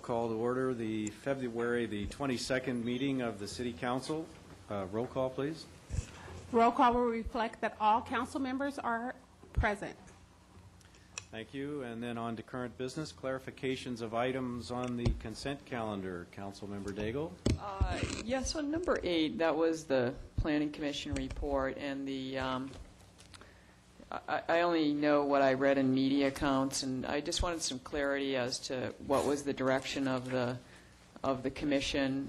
call to order the February the 22nd meeting of the City Council. Roll call, please. Roll call will reflect that all council members are present. Thank you. And then on to current business, clarifications of items on the consent calendar. Councilmember Daigle? Yes, on number 8, that was the Planning Commission report, and the I only know what I read in media accounts, and I just wanted some clarity as to what was the direction of the commission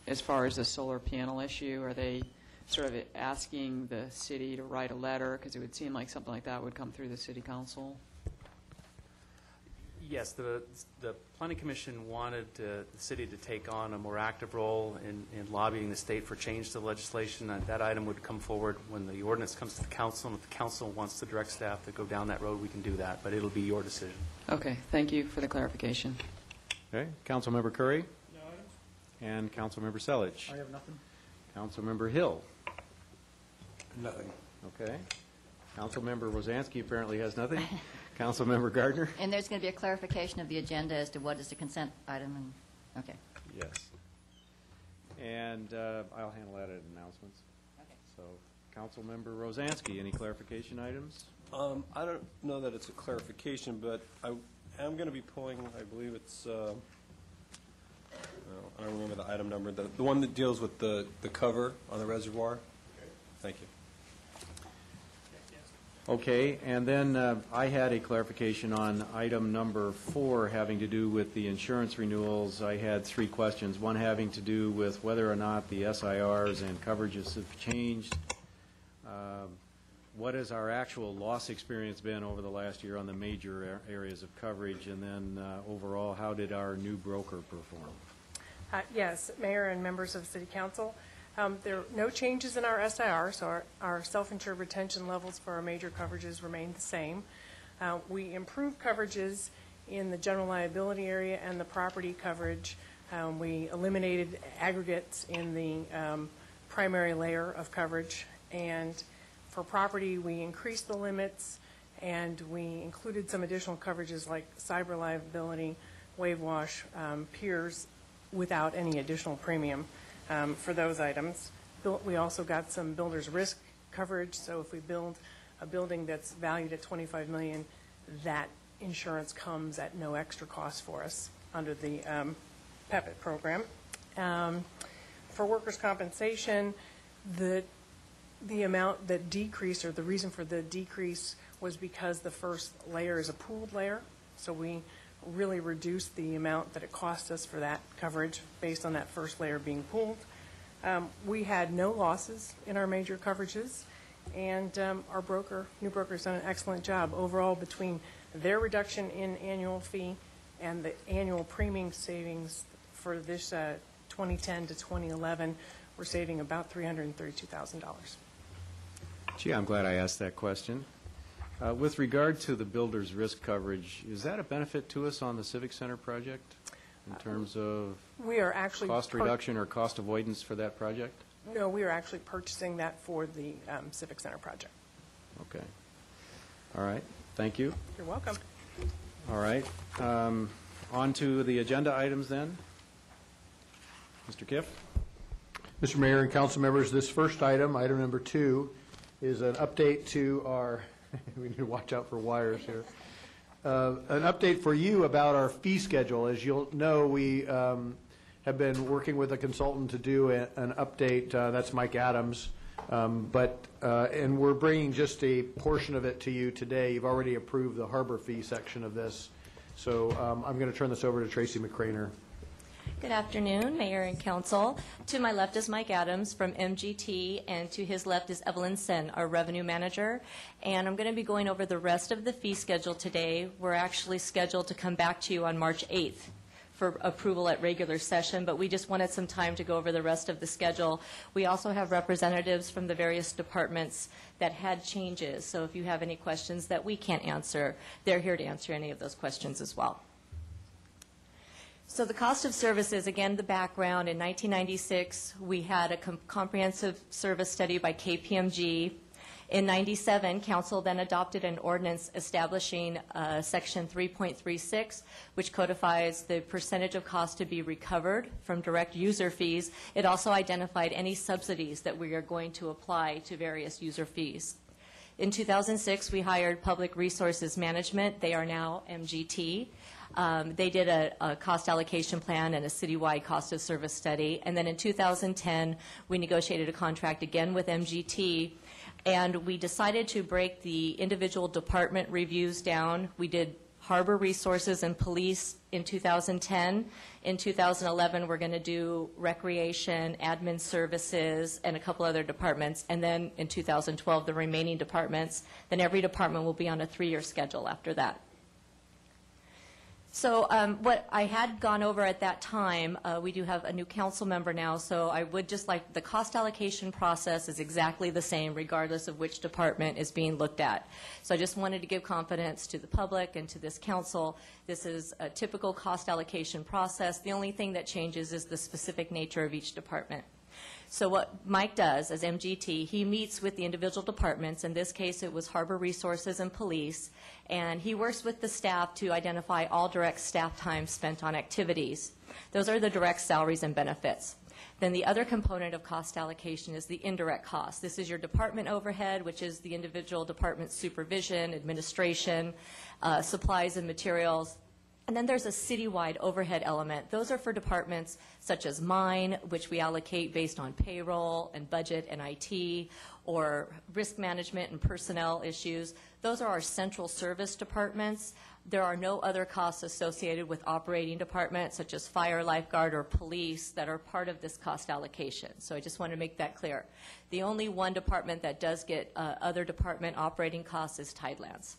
as far as the solar panel issue. Are they sort of asking the city to write a letter? Because it would seem like something like that would come through the city council. Yes, the Planning Commission wanted the city to take on a more active role in lobbying the state for change to the legislation. That item would come forward when the ordinance comes to the council, and if the council wants to direct staff to go down that road, we can do that, but it'll be your decision. Okay, thank you for the clarification. Okay. Councilmember Curry? No items. And Councilmember Selich? I have nothing. Councilmember Hill? Nothing. Okay. Councilmember Rosansky apparently has nothing. Councilmember Gardner? And there's going to be a clarification of the agenda as to what is the consent item. And okay. Yes. And I'll handle that at announcements. Okay. So, Councilmember Rosansky, any clarification items? I don't know that it's a clarification, but I am going to be pulling, I believe it's, I don't remember the item number, the one that deals with the cover on the reservoir. Okay. Thank you. Okay, and then I had a clarification on item number 4 having to do with the insurance renewals. I had 3 questions, one having to do with whether or not the SIRs and coverages have changed. What has our actual loss experience been over the last year on the major areas of coverage, and then overall, how did our new broker perform? Yes, Mayor and members of City Council. There are no changes in our SIR, so our self-insured retention levels for our major coverages remain the same. We improved coverages in the general liability area and the property coverage. We eliminated aggregates in the primary layer of coverage. And for property, we increased the limits, and we included some additional coverages like cyber liability, wave wash, piers, without any additional premium. For those items. We also got some builder's risk coverage, so if we build a building that's valued at $25 million, that insurance comes at no extra cost for us under the PEPIT program. For workers' compensation, the amount that decreased, or the reason for the decrease, was because the first layer is a pooled layer, so we really reduced the amount that it cost us for that coverage based on that first layer being pooled. We had no losses in our major coverages, and our new broker's done an excellent job overall between their reduction in annual fee and the annual premium savings for this 2010 to 2011. We're saving about $332,000. Gee, I'm glad I asked that question. With regard to the builder's risk coverage, is that a benefit to us on the Civic Center project in terms of we are actually cost reduction or cost avoidance for that project? No, we are actually purchasing that for the Civic Center project. Okay. All right. Thank you. You're welcome. All right. On to the agenda items then. Mr. Kiff? Mr. Mayor and council members, this first item, item number 2, is an update to our we need to watch out for wires here. An update for you about our fee schedule. As you'll know, we have been working with a consultant to do an update. That's Mike Adams. And we're bringing just a portion of it to you today. You've already approved the harbor fee section of this. So I'm going to turn this over to Tracy McCrainer. Good afternoon, Mayor and Council. To my left is Mike Adams from MGT, and to his left is Evelyn Sen, our Revenue Manager. And I'm going to be going over the rest of the fee schedule today. We're actually scheduled to come back to you on March 8th for approval at regular session, but we just wanted some time to go over the rest of the schedule. We also have representatives from the various departments that had changes, so if you have any questions that we can't answer, they're here to answer any of those questions as well. So the cost of services, again, the background, in 1996, we had a comprehensive service study by KPMG, In '97, council then adopted an ordinance establishing Section 3.36, which codifies the percentage of cost to be recovered from direct user fees. It also identified any subsidies that we are going to apply to various user fees. In 2006, we hired Public Resources Management. They are now MGT. They did a cost allocation plan and a citywide cost of service study. And then in 2010, we negotiated a contract again with MGT, and we decided to break the individual department reviews down. We did Harbor Resources and Police in 2010. In 2011, we're going to do Recreation, Admin Services, and a couple other departments. And then in 2012, the remaining departments. Then every department will be on a 3-year schedule after that. So what I had gone over at that time, we do have a new council member now, so I would just like, the cost allocation process is exactly the same regardless of which department is being looked at. So I just wanted to give confidence to the public and to this council. This is a typical cost allocation process. The only thing that changes is the specific nature of each department. So what Mike does as MGT, he meets with the individual departments. In this case, it was Harbor Resources and Police. And he works with the staff to identify all direct staff time spent on activities. Those are the direct salaries and benefits. Then the other component of cost allocation is the indirect cost. This is your department overhead, which is the individual department supervision, administration, supplies and materials. And then there's a citywide overhead element. Those are for departments such as mine, which we allocate based on payroll and budget and IT, or risk management and personnel issues. Those are our central service departments. There are no other costs associated with operating departments, such as fire, lifeguard, or police, that are part of this cost allocation. So I just want to make that clear. The only one department that does get other department operating costs is Tidelands.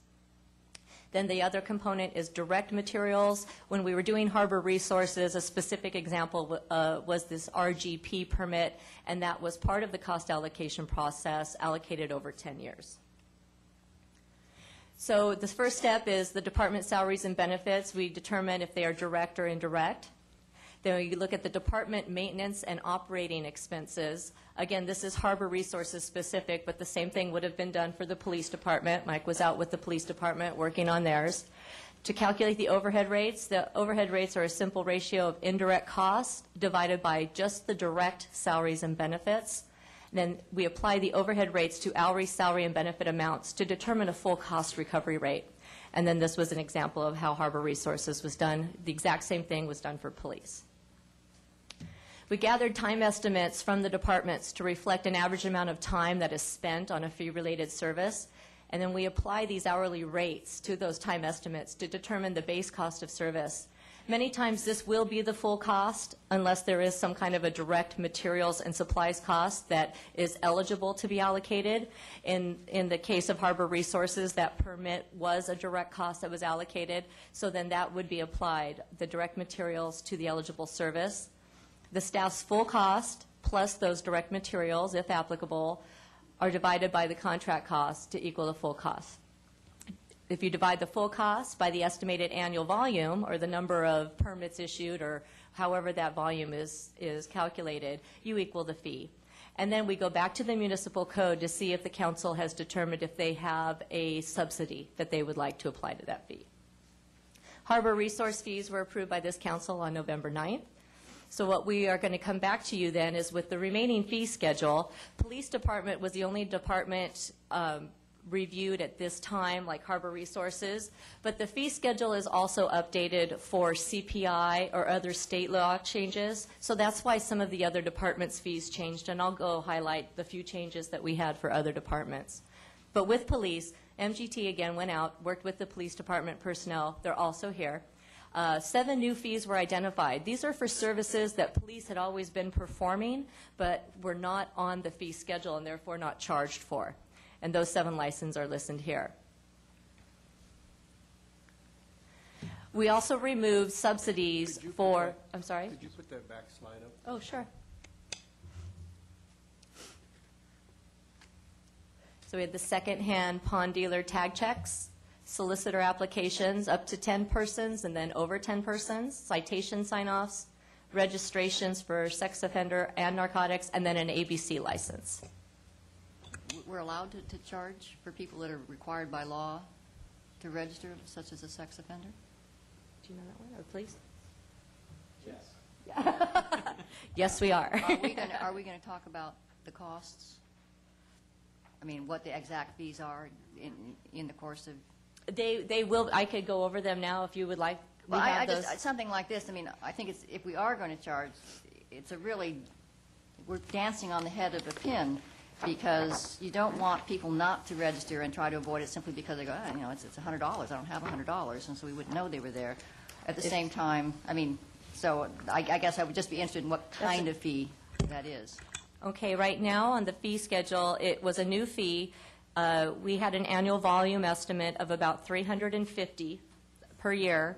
Then the other component is direct materials. When we were doing Harbor Resources, a specific example was this RGP permit, and that was part of the cost allocation process allocated over 10 years. So the first step is the department salaries and benefits. We determine if they are direct or indirect. Then we look at the department maintenance and operating expenses. Again, this is Harbor Resources specific, but the same thing would have been done for the police department. Mike was out with the police department working on theirs. To calculate the overhead rates are a simple ratio of indirect costs divided by just the direct salaries and benefits. Then we apply the overhead rates to hourly salary and benefit amounts to determine a full cost recovery rate. And then this was an example of how Harbor Resources was done. The exact same thing was done for police. We gathered time estimates from the departments to reflect an average amount of time that is spent on a fee-related service, and then we apply these hourly rates to those time estimates to determine the base cost of service. Many times this will be the full cost unless there is some kind of a direct materials and supplies cost that is eligible to be allocated. In the case of Harbor Resources, that permit was a direct cost that was allocated, so then that would be applied, the direct materials to the eligible service. The staff's full cost plus those direct materials, if applicable, are divided by the contract cost to equal the full cost. If you divide the full cost by the estimated annual volume, or the number of permits issued, or however that volume is calculated, you equal the fee. And then we go back to the municipal code to see if the council has determined if they have a subsidy that they would like to apply to that fee. Harbor resource fees were approved by this council on November 9th. So what we are going to come back to you then is with the remaining fee schedule. Police department was the only department reviewed at this time, like Harbor Resources, but the fee schedule is also updated for CPI or other state law changes. So that's why some of the other departments' fees changed, and I'll go highlight the few changes that we had for other departments. But with police, MGT again went out, worked with the police department personnel. They're also here. 7 new fees were identified. These are for services that police had always been performing, but were not on the fee schedule and therefore not charged for. And those 7 licenses are listed here. We also removed subsidies for, I'm sorry? Could you put that back slide up? Oh, sure. So we had the second-hand pawn dealer tag checks, solicitor applications up to 10 persons and then over 10 persons, citation sign-offs, registrations for sex offender and narcotics, and then an ABC license. we're allowed to charge for people that are required by law to register, such as a sex offender? Do you know that one? Oh, please. Yes. Yes, we are. Are we going to talk about the costs? I mean, what the exact fees are in the course of? They will, I could go over them now if you would like. We Well, have I those. just, something like this, I mean, I think it's, if we are going to charge, it's a really, we're dancing on the head of a pin, because you don't want people not to register and try to avoid it simply because they go, you know, it's $100, I don't have $100, and so we wouldn't know they were there. At the same time, I mean, so I guess I would just be interested in what kind of fee that is. Okay, right now on the fee schedule, it was a new fee. We had an annual volume estimate of about 350 per year,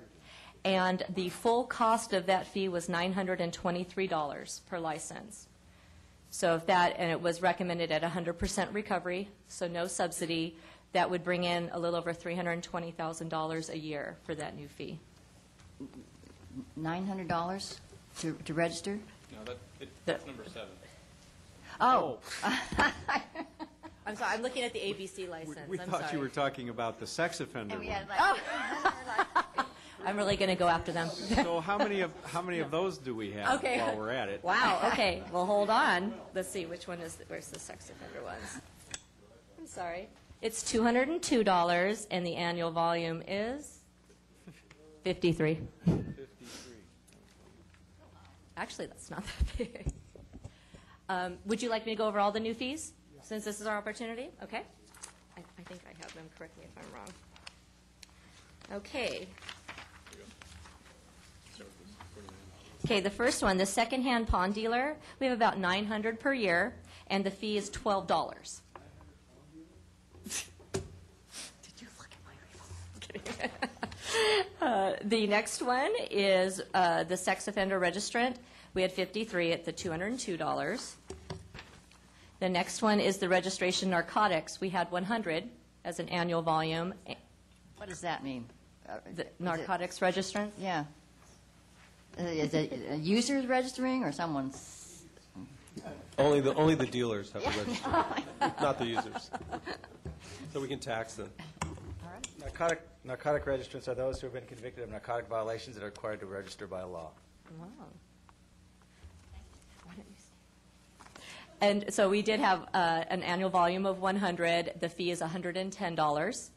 and the full cost of that fee was $923 per license. So if that, and it was recommended at 100% recovery, so no subsidy, that would bring in a little over $320,000 a year for that new fee. $900 to register? No, that's number 7. Oh. I'm sorry, I'm looking at the ABC license. We I'm thought sorry. you were talking about the sex offender And we one. had like, I'm really going to go after them. So how many of those do we have Okay. while we're at it? Wow, okay, well, hold on. Let's see, which one is, where's the sex offender ones? I'm sorry. It's $202, and the annual volume is 53. 53. Actually, that's not that big. Would you like me to go over all the new fees, since this is our opportunity? Okay. I think I have them. Correct me if I'm wrong. Okay. Okay, the first one, the secondhand pawn dealer, we have about 900 per year, and the fee is $12. Did you look at my report? The next one is the sex offender registrant. We had 53 at the $202. The next one is the registration narcotics. We had 100 as an annual volume. what does that mean? The narcotics registrant? Yeah. Is it a user's registering or someone's? Only the dealers have to register, not the users. So we can tax them. Narcotic registrants are those who have been convicted of narcotic violations that are required to register by law. Wow. And so we did have an annual volume of 100. The fee is $110.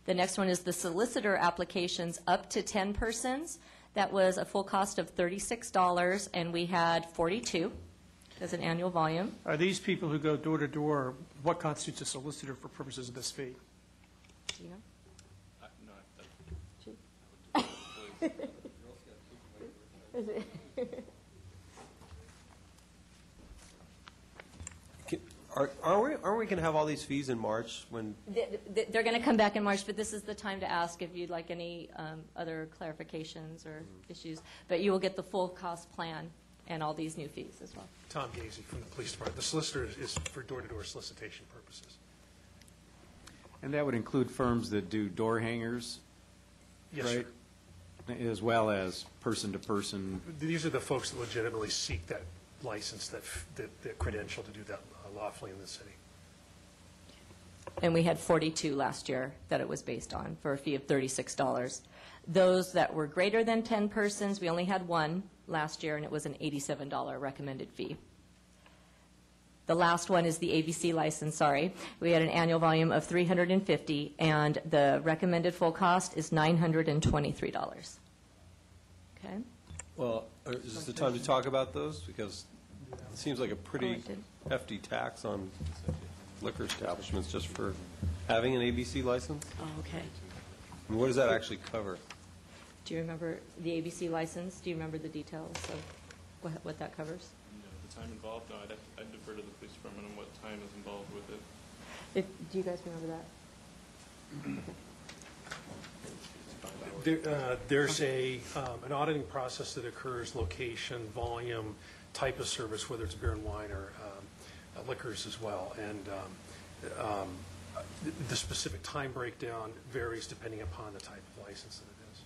The next one is the solicitor applications up to 10 persons. That was a full cost of $36, and we had 42 as an annual volume. Are these people who go door to door, what constitutes a solicitor for purposes of this fee? Do you know? Aren't we going to have all these fees in March when? They're going to come back in March, but this is the time to ask if you'd like any other clarifications or issues. But you will get the full cost plan and all these new fees as well. Tom Gazy from the police department. The solicitor is for door-to-door solicitation purposes. And that would include firms that do door hangers, Yes, right? sir. As well as person-to-person. These are the folks that legitimately seek that license, that credential to do that lawfully in the city. And we had 42 last year that it was based on for a fee of $36. Those that were greater than 10 persons, we only had one last year, and it was an $87 recommended fee. The last one is the ABC license, sorry. We had an annual volume of 350, and the recommended full cost is $923. Okay? Well, is this the time to talk about those? Because it seems like a pretty hefty tax on liquor establishments just for having an ABC license. Oh, okay. I mean, what does that actually cover? Do you remember the ABC license? Do you remember the details of what that covers? The time involved? No, I'd defer to the police department on what time is involved with it. Do you guys remember that? There's an auditing process that occurs, location, volume, type of service, whether it's beer and wine or liquors as well. And the specific time breakdown varies depending upon the type of license that it is.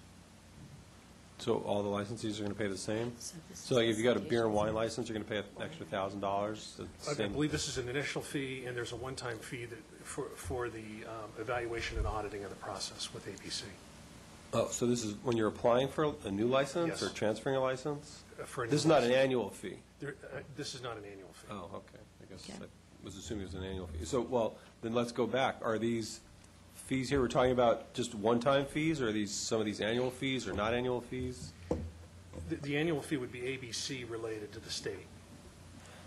So all the licensees are going to pay the same? So like if you got a beer and wine license, you're going to pay an extra $1,000? I believe this is an initial fee, and there's a one-time fee that, for the evaluation and auditing of the process with ABC. Oh, so this is when you're applying for a new license Yes. or transferring a license? For a new This is not an license. annual fee? This is not an annual fee. Oh, okay. I guess I was assuming it was an annual fee. So, well, then let's go back. Are these fees here, we're talking about just one-time fees, or are these, some of these annual fees or not annual fees? The annual fee would be ABC related to the state.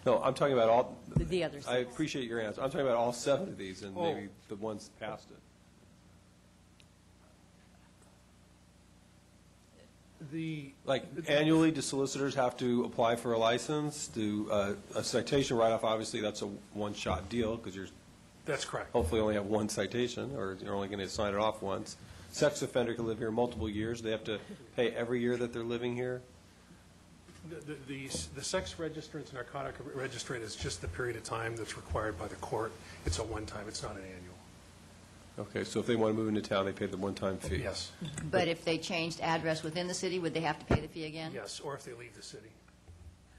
No, I'm talking about all. The other I six. appreciate your answer. I'm talking about all 7 of these and Oh. maybe the ones past it. Like annually, do solicitors have to apply for a license? Do a citation write-off, obviously, that's a one-shot deal because you're That's correct. hopefully only have one citation, or you're only going to sign it off once. Sex offender can live here multiple years. They have to pay every year that they're living here. The sex registrant and narcotic registrant is just the period of time that's required by the court. It's a one-time, it's not an annual. Okay, so if they want to move into town, they pay the one-time fee? Yes, But if they changed address within the city, would they have to pay the fee again? yes, or if they leave the city.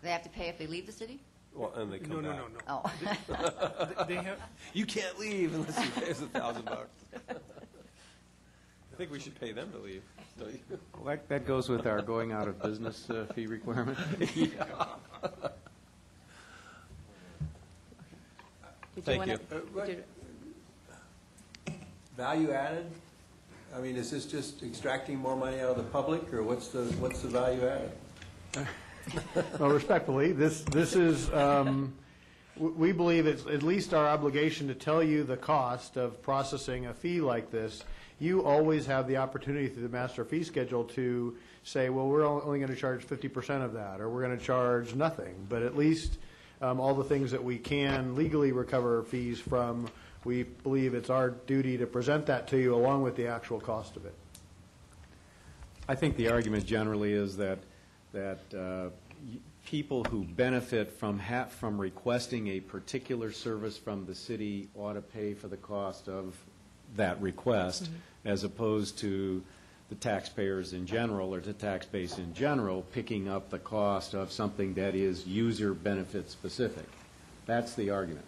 They have to pay if they leave the city? Well, and they come back. No. Oh. They have, You can't leave unless you pay us $1,000. I think we should pay them to leave, don't you? Well, that goes with our going out of business fee requirement. Thank you. Value added? I mean, is this just extracting more money out of the public, or what's the value added? Well, respectfully, this is, we believe it's at least our obligation to tell you the cost of processing a fee like this. You always have the opportunity through the master fee schedule to say, well, we're only going to charge 50% of that, or we're going to charge nothing. But at least all the things that we can legally recover fees from, we believe it's our duty to present that to you along with the actual cost of it. I think the argument generally is that people who benefit from requesting a particular service from the city ought to pay for the cost of that request, as opposed to the taxpayers in general or the tax base in general picking up the cost of something that is user benefit specific. That's the argument.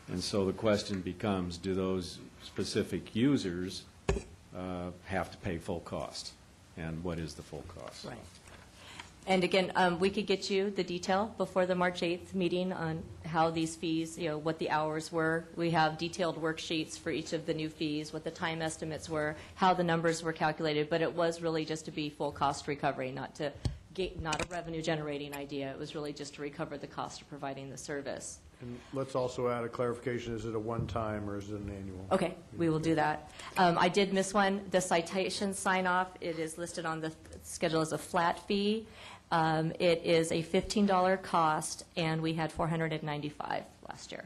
And so the question becomes, do those specific users have to pay full cost? And what is the full cost? Right. And again, we could get you the detail before the March 8th meeting on how these fees, what the hours were. We have detailed worksheets for each of the new fees, what the time estimates were, how the numbers were calculated, but it was really just to be full cost recovery, not a revenue generating idea. It was really just to recover the cost of providing the service. And let's also add a clarification, is it a one-time or is it an annual? Okay, we will do that. I did miss one. The citation sign-off, it is listed on the schedule as a flat fee. It is a $15 cost, and we had $495 last year.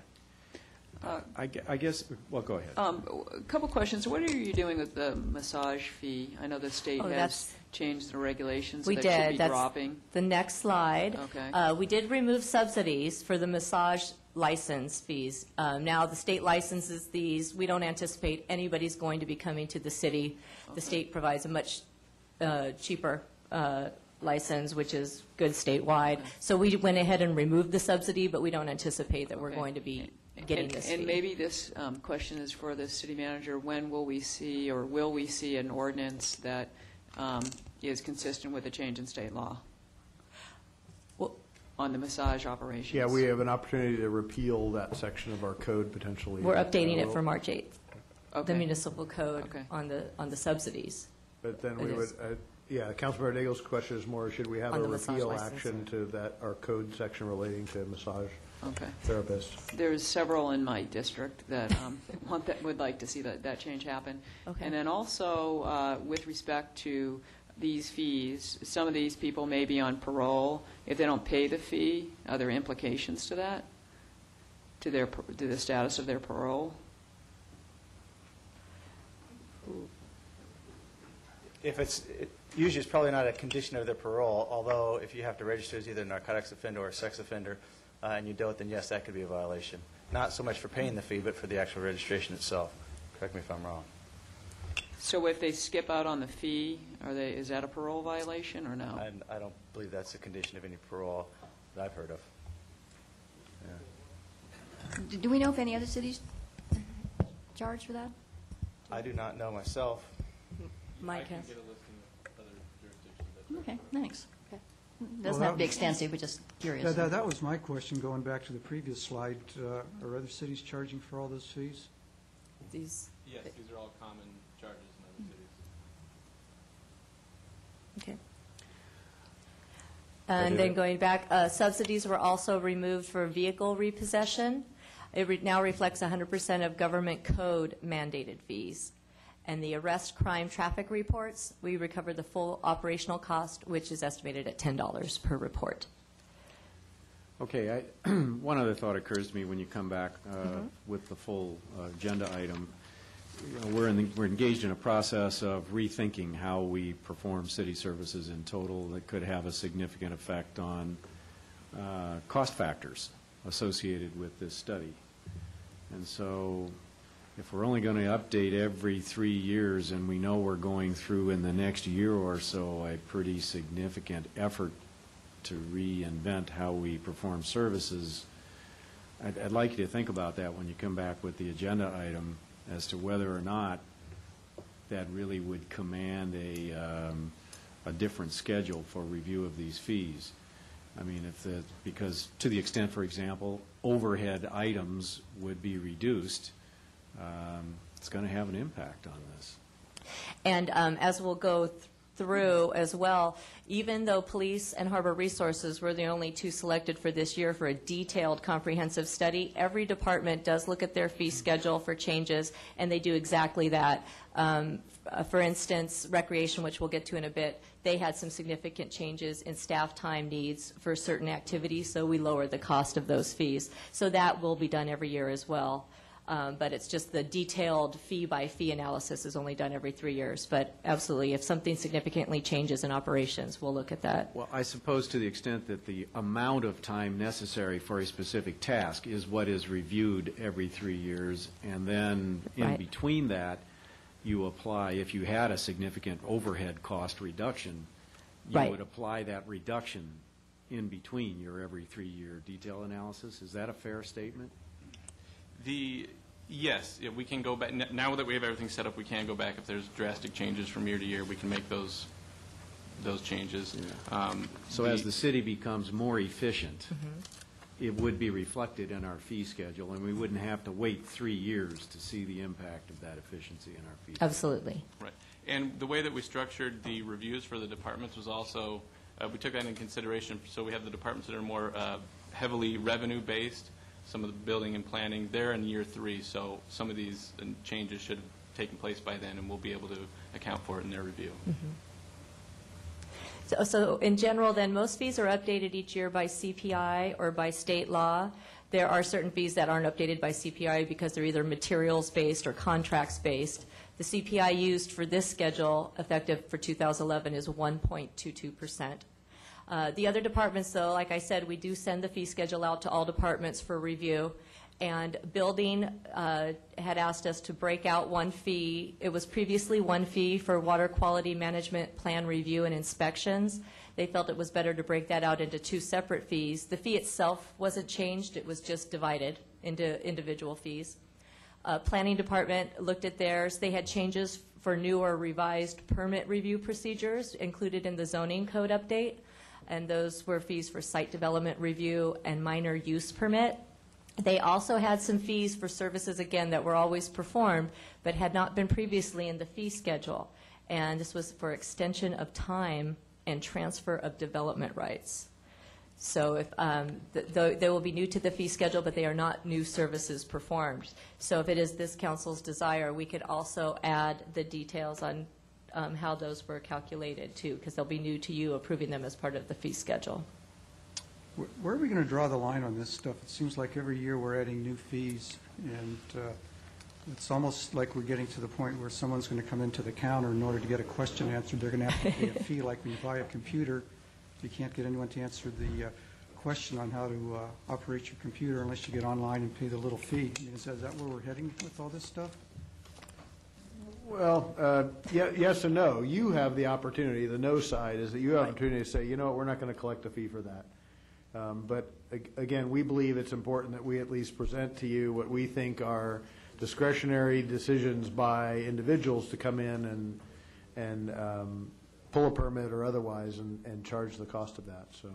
I guess, well, go ahead. A couple questions. What are you doing with the massage fee? I know the state has changed the regulations. We that did. Should be That's dropping. the next slide. Okay. We did remove subsidies for the massage license fees. Now, the state licenses these. We don't anticipate anybody's going to be coming to the city. The state provides a much cheaper license, which is good statewide. So we went ahead and removed the subsidy, but we don't anticipate that we're going to be getting this fee. And maybe this question is for the city manager. When will we see, or will we see, an ordinance that is consistent with a change in state law on the massage operations? Yeah, we have an opportunity to repeal that section of our code potentially. We're updating it for March 8th, Okay. the municipal code Okay. on the subsidies. But then we It would, is. Councilmember Daigle's question is more, should we have On a the massage repeal license. action to that, our code section relating to massage Okay. therapists? There's several in my district that would like to see that change happen. Okay. And then also, with respect to these fees, some of these people may be on parole. If they don't pay the fee, are there implications to that, to the status of their parole? Usually it's probably not a condition of their parole, although if you have to register as either a narcotics offender or a sex offender, and you don't, then yes, that could be a violation. Not so much for paying the fee, but for the actual registration itself. Correct me if I'm wrong. So if they skip out on the fee, is that a parole violation or no? I don't believe that's a condition of any parole that I've heard of. Yeah. Do we know if any other cities charge for that? I do not know myself. Mike has. Get a listing of other jurisdictions. Okay, thanks. Doesn't Well, have to be that- extensive, but just curious. That was my question, going back to the previous slide. Are other cities charging for all those fees? These, Yes, these are all common charges in other cities. okay. And then going back, subsidies were also removed for vehicle repossession. It now reflects 100% of government code mandated fees. And the arrest, crime, traffic reports, we recover the full operational cost, which is estimated at $10 per report. Okay, one other thought occurs to me when you come back with the full agenda item. You know, we're engaged in a process of rethinking how we perform city services in total that could have a significant effect on cost factors associated with this study. And so if we're only going to update every 3 years, and we know we're going through in the next year or so a pretty significant effort to reinvent how we perform services, I'd like you to think about that when you come back with the agenda item as to whether or not that really would command a different schedule for review of these fees. I mean, because to the extent, for example, overhead items would be reduced, it's going to have an impact on this. And as we'll go through as well, even though police and harbor resources were the only two selected for this year for a detailed, comprehensive study, every department does look at their fee schedule for changes, and they do exactly that. For instance, recreation, which we'll get to in a bit, they had some significant changes in staff time needs for certain activities, so we lowered the cost of those fees. So that will be done every year as well. But it's just the detailed fee-by-fee analysis is only done every 3 years. But absolutely, if something significantly changes in operations, we'll look at that. Well, I suppose to the extent that the amount of time necessary for a specific task is what is reviewed every 3 years, and then in Right. between that, you apply, if you had a significant overhead cost reduction, you Right. would apply that reduction in between your every 3-year detail analysis. Is that a fair statement? Yes, we can go back, now that we have everything set up, we can go back. If there's drastic changes from year to year, we can make those changes. So as the city becomes more efficient, it would be reflected in our fee schedule, and we wouldn't have to wait 3 years to see the impact of that efficiency in our fee schedule. Absolutely. Right. And the way that we structured the reviews for the departments was also, we took that into consideration. So we have the departments that are more heavily revenue-based, some of the building and planning. They're in year 3, so some of these changes should have taken place by then, and we'll be able to account for it in their review. So in general, then, most fees are updated each year by CPI or by state law. There are certain fees that aren't updated by CPI because they're either materials-based or contracts-based. The CPI used for this schedule, effective for 2011, is 1.22%. The other departments, though, like I said, we do send the fee schedule out to all departments for review. And building had asked us to break out one fee. It was previously one fee for water quality management plan review and inspections. They felt it was better to break that out into 2 separate fees. The fee itself wasn't changed. It was just divided into individual fees. Planning department looked at theirs. They had changes for new or revised permit review procedures included in the zoning code update. And those were fees for site development review and minor use permit. They also had some fees for services, again, that were always performed, but had not been previously in the fee schedule. And this was for extension of time and transfer of development rights. So if, they will be new to the fee schedule, but they are not new services performed. So if it is this council's desire, we could also add the details on how those were calculated, too, because they'll be new to you approving them as part of the fee schedule. Where are we going to draw the line on this stuff? It seems like every year we're adding new fees, and it's almost like we're getting to the point where someone's going to come into the counter in order to get a question answered. They're going to have to pay a fee like when you buy a computer. You can't get anyone to answer the question on how to operate your computer unless you get online and pay the little fee. I mean, is that where we're heading with all this stuff? Well, yes and no. You have the opportunity, the no side is that you have the opportunity to say, you know what, we're not going to collect a fee for that. But again, we believe it's important that we at least present to you what we think are discretionary decisions by individuals to come in and pull a permit or otherwise and charge the cost of that. So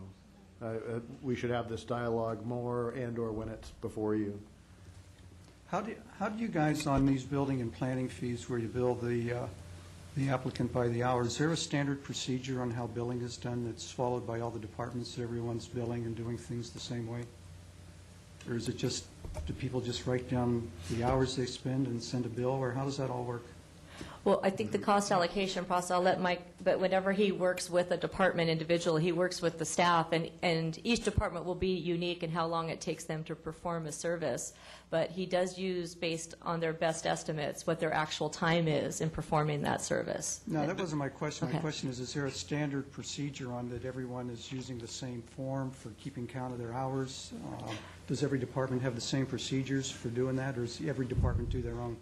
we should have this dialogue more and/or when it's before you. How do you guys, on these building and planning fees where you bill the applicant by the hour, is there a standard procedure on how billing is done that's followed by all the departments, that everyone's billing and doing things the same way? Or is it just, do people just write down the hours they spend and send a bill, or how does that all work? Well, I think the cost allocation process, I'll let Mike, but whenever he works with a department individual, he works with the staff, and each department will be unique in how long it takes them to perform a service. But he does use, based on their best estimates, what their actual time is in performing that service. No, that wasn't my question. Okay. My question is there a standard procedure on that everyone is using the same form for keeping count of their hours? Does every department have the same procedures for doing that, or does every department do their own?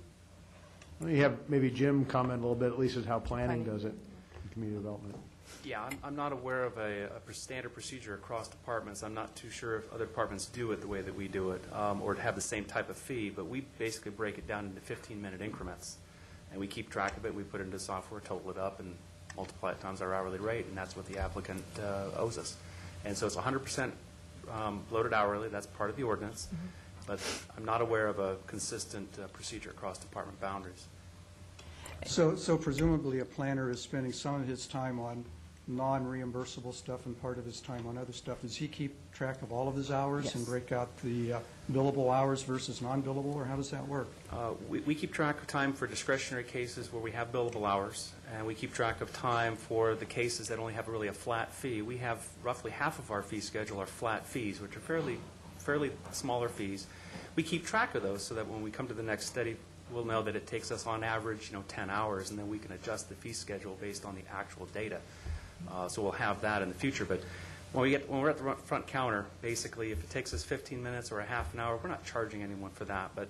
Well, you have maybe Jim comment a little bit, at least as how planning does it in community development. Yeah, I'm not aware of a standard procedure across departments. I'm not too sure if other departments do it the way that we do it, or to have the same type of fee, but we basically break it down into 15-minute increments, and we keep track of it. We put it into software, total it up, and multiply it times our hourly rate, and that's what the applicant owes us. And so it's 100% loaded hourly. That's part of the ordinance. Mm-hmm. But I'm not aware of a consistent procedure across department boundaries. So presumably a planner is spending some of his time on non-reimbursable stuff and part of his time on other stuff. Does he keep track of all of his hours? Yes. And break out the billable hours versus non-billable, or how does that work? We keep track of time for discretionary cases where we have billable hours, and we keep track of time for the cases that only have really a flat fee. We have roughly half of our fee schedule are flat fees, which are fairly smaller fees. We keep track of those so that when we come to the next study, we'll know that it takes us on average 10 hours, and then we can adjust the fee schedule based on the actual data. So we'll have that in the future. But when we're at the front counter, basically, if it takes us 15 minutes or a half an hour, we're not charging anyone for that, but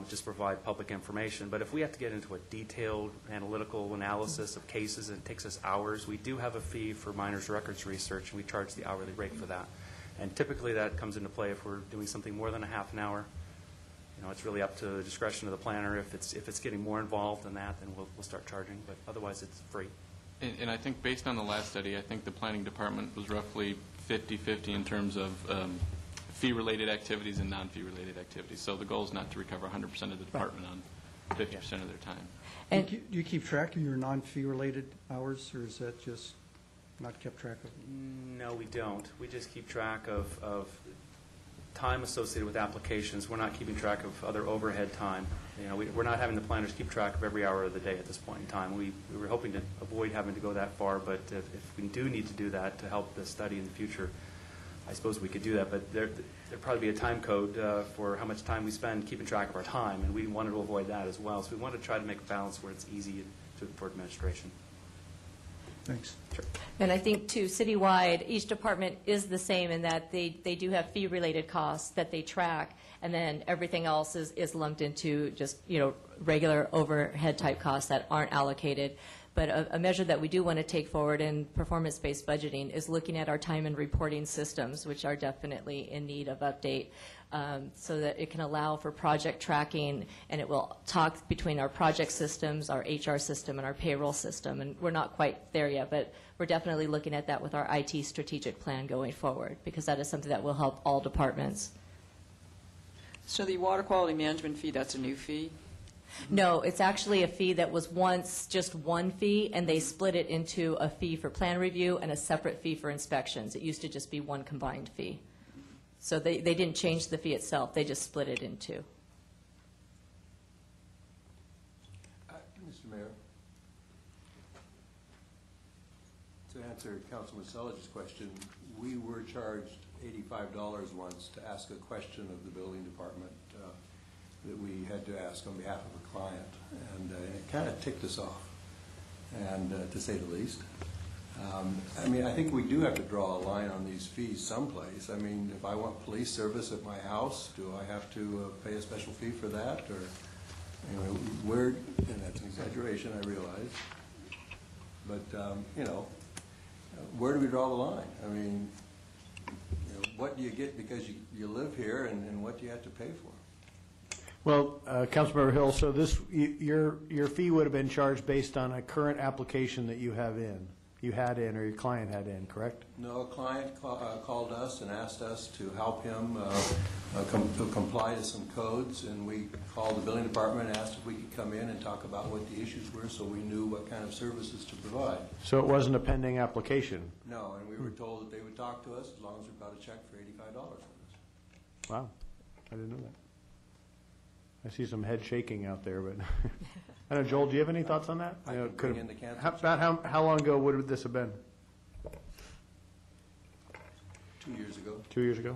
just provide public information. But if we have to get into a detailed analytical analysis of cases and it takes us hours, we do have a fee for minors' records research, and we charge the hourly rate for that. And typically that comes into play if we're doing something more than a half an hour. It's really up to the discretion of the planner. If it's getting more involved than that, then we'll start charging. But otherwise, it's free. And I think based on the last study, I think the planning department was roughly 50-50 in terms of fee-related activities and non-fee-related activities. So the goal is not to recover 100% of the department on 50% of their time. And do you keep track of your non-fee-related hours, or is that just not kept track of? No, we don't. We just keep track of time associated with applications. We're not keeping track of other overhead time. We're not having the planners keep track of every hour of the day at this point in time. We were hoping to avoid having to go that far, but if we do need to do that to help the study in the future, I suppose we could do that. But there'd probably be a time code for how much time we spend keeping track of our time, and we wanted to avoid that as well. So we wanted to try to make a balance where it's easy for administration. Thanks. Sure. And I think, too, citywide, each department is the same in that they do have fee-related costs that they track, and then everything else is lumped into just, regular overhead-type costs that aren't allocated. But a measure that we do want to take forward in performance-based budgeting is looking at our time and reporting systems, which are definitely in need of update, so that it can allow for project tracking, and it will talk between our project systems, our HR system, and our payroll system. And we're not quite there yet, but we're definitely looking at that with our IT strategic plan going forward, because that is something that will help all departments. So the water quality management fee, that's a new fee? No, it's actually a fee that was once just one fee, and they split it into a fee for plan review and a separate fee for inspections. It used to just be one combined fee. So they didn't change the fee itself. They just split it in two. Mr. Mayor, to answer Councilman Selige's question, we were charged $85 once to ask a question of the building department that we had to ask on behalf of a client, and it kind of ticked us off, and to say the least. I think we do have to draw a line on these fees someplace. If I want police service at my house, do I have to pay a special fee for that? Anyway, where, and that's an exaggeration, I realize, but, where do we draw the line? I mean, what do you get because you live here, and what do you have to pay for? Well, Councilmember Hill, so this, your fee would have been charged based on a current application that you had in, or your client had in, correct? No, a client called us and asked us to help him to comply to some codes, and we called the building department and asked if we could come in and talk about what the issues were so we knew what kind of services to provide. So it wasn't a pending application? No, and we were told that they would talk to us as long as we brought a check for $85 from us. Wow, I didn't know that. I see some head shaking out there, but I don't know, Joel, do you have any thoughts on that? I can bring in the cancer. About how long ago would this have been? 2 years ago. 2 years ago?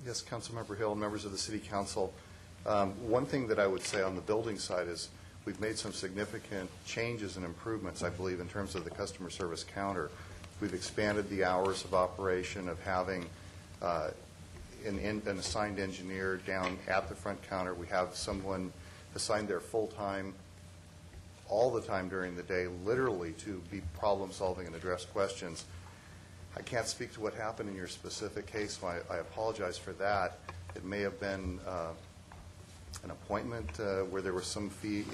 Yes, Councilmember Hill, members of the City Council. One thing that I would say on the building side is we've made some significant changes and improvements, I believe, in terms of the customer service counter. We've expanded the hours of operation of having an assigned engineer down at the front counter. We have someone assigned there full-time all the time during the day, literally to be problem-solving and address questions. I can't speak to what happened in your specific case, so I apologize for that. It may have been an appointment where there was some fee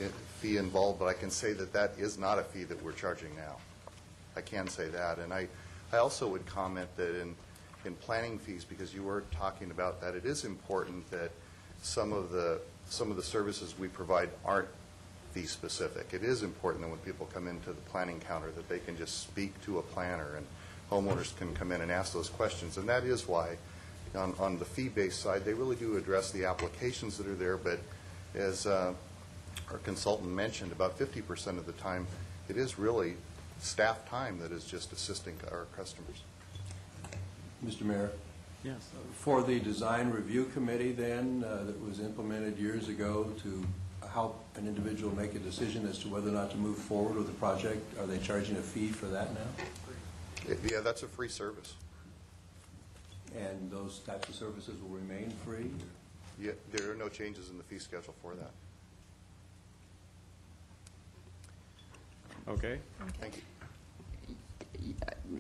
involved, but I can say that that is not a fee that we're charging now. I can say that. And I also would comment that in planning fees, because you were talking about that, it is important that some of the services we provide aren't fee specific. It is important that when people come into the planning counter that they can just speak to a planner and homeowners can come in and ask those questions. And that is why on the fee-based side, they really do address the applications that are there, but as our consultant mentioned, about 50% of the time, it is really staff time that is just assisting our customers. Mr. Mayor? Yes. For the design review committee then, that was implemented years ago to help an individual make a decision as to whether or not to move forward with the project, are they charging a fee for that now? Yeah, that's a free service. And those types of services will remain free? Yeah, there are no changes in the fee schedule for that. Okay. Thank you.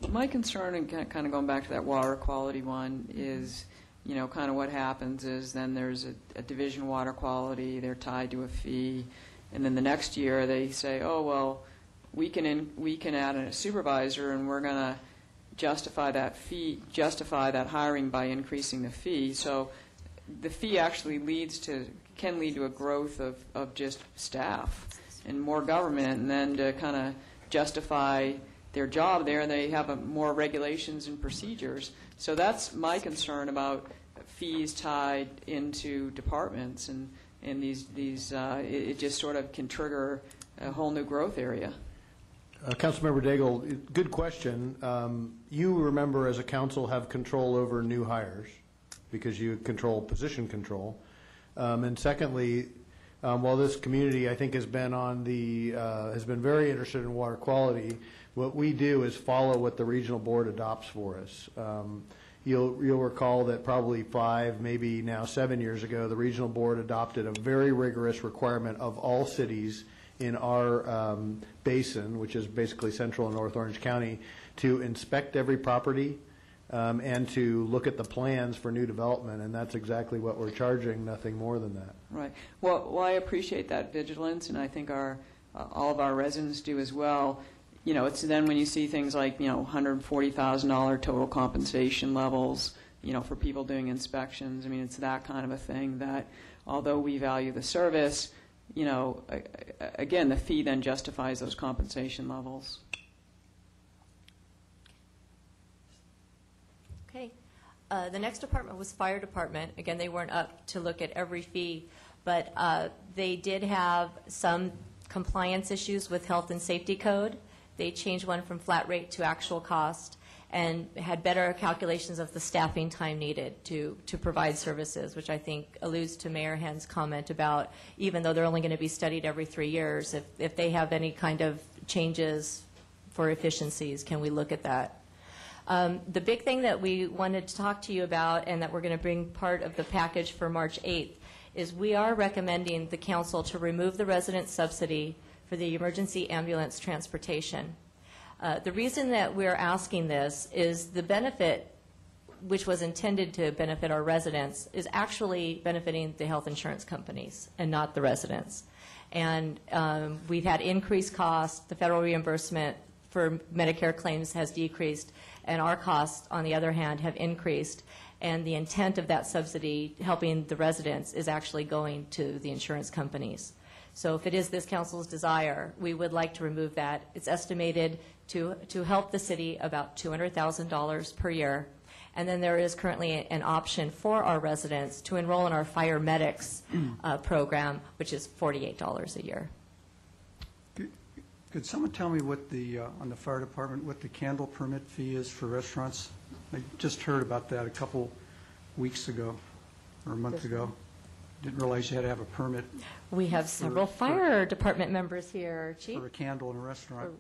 My concern, and kind of going back to that water quality one, is, kind of what happens is then there's a division of water quality, they're tied to a fee, and then the next year they say, oh, well, we can add a supervisor and we're going to justify that hiring by increasing the fee. So the fee actually can lead to a growth of just staff and more government, and then to kind of justify their job there, they have more regulations and procedures. So that's my concern about fees tied into departments, and these it just sort of can trigger a whole new growth area. Councilmember Daigle, good question. You remember as a council have control over new hires because you control position control. And secondly, while this community I think has been has been very interested in water quality, what we do is follow what the regional board adopts for us. You'll recall that probably 5, maybe now 7 years ago, the regional board adopted a very rigorous requirement of all cities in our basin, which is basically Central and North Orange County, to inspect every property and to look at the plans for new development, and that's exactly what we're charging, nothing more than that. Right. Well, I appreciate that vigilance, and I think all of our residents do as well. It's then when you see things like, $140,000 total compensation levels, for people doing inspections. I mean, it's that kind of a thing that, although we value the service, again, the fee then justifies those compensation levels. Okay. The next department was fire department. Again, they weren't up to look at every fee, but they did have some compliance issues with health and safety code. They changed one from flat rate to actual cost and had better calculations of the staffing time needed to provide services, which I think alludes to Mayor Hand's comment about even though they're only going to be studied every 3 years, if they have any kind of changes for efficiencies, can we look at that? The big thing that we wanted to talk to you about and that we're going to bring part of the package for March 8th is we are recommending the council to remove the resident subsidy for the emergency ambulance transportation. The reason that we're asking this is the benefit, which was intended to benefit our residents, is actually benefiting the health insurance companies and not the residents. And we've had increased costs. The federal reimbursement for Medicare claims has decreased, and our costs, on the other hand, have increased. And the intent of that subsidy, helping the residents, is actually going to the insurance companies. So if it is this council's desire, we would like to remove that. It's estimated to help the city about $200,000 per year. And then there is currently an option for our residents to enroll in our fire medics program, which is $48 a year. Could someone tell me what the, on the fire department, what the candle permit fee is for restaurants? I just heard about that a couple weeks ago, or a month ago. Didn't realize you had to have a permit. We have several fire department members here, Chief. For a candle in a restaurant.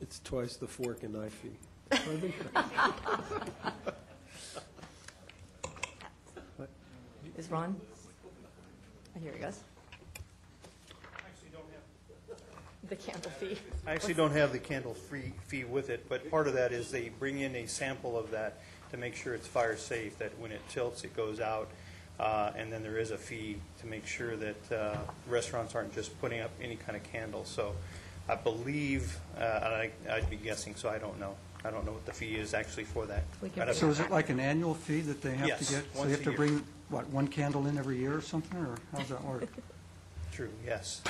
It's twice the fork and knife fee. Is Ron? Oh, here he goes. The candle fee. I actually don't have the candle fee with it, but part of that is they bring in a sample of that to make sure it's fire safe, that when it tilts, it goes out. And then there is a fee to make sure that restaurants aren't just putting up any kind of candle. So I believe, I'd be guessing, so I don't know. I don't know what the fee is actually for that. So is it like an annual fee that they have to get? Yes, So you have to bring, what, one candle in every year or something, or how does that work? True, yes.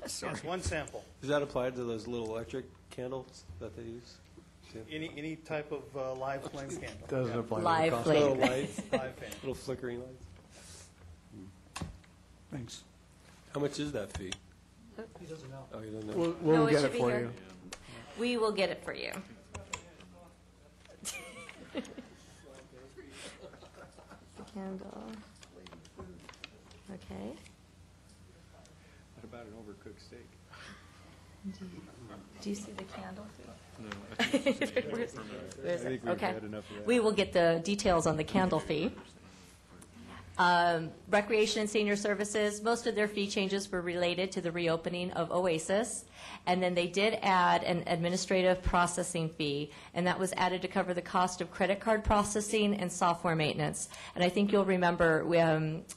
Yes, one sample. Does that apply to those little electric candles that they use? Any type of live flame candle. Doesn't apply to Live the cost. flame. Little lights, Live flame. little flickering lights. Thanks. How much is that fee? He doesn't know. Oh, you don't know? We'll No, it get should it be for here. you. We will get it for you. The candle. Okay. What about an overcooked steak? Do you see the candle? No, I think it's Where's it? I think we've Okay. had enough of that. We will get the details on the candle fee. Recreation and Senior Services, most of their fee changes were related to the reopening of Oasis. And then they did add an administrative processing fee, and that was added to cover the cost of credit card processing and software maintenance. And I think you'll remember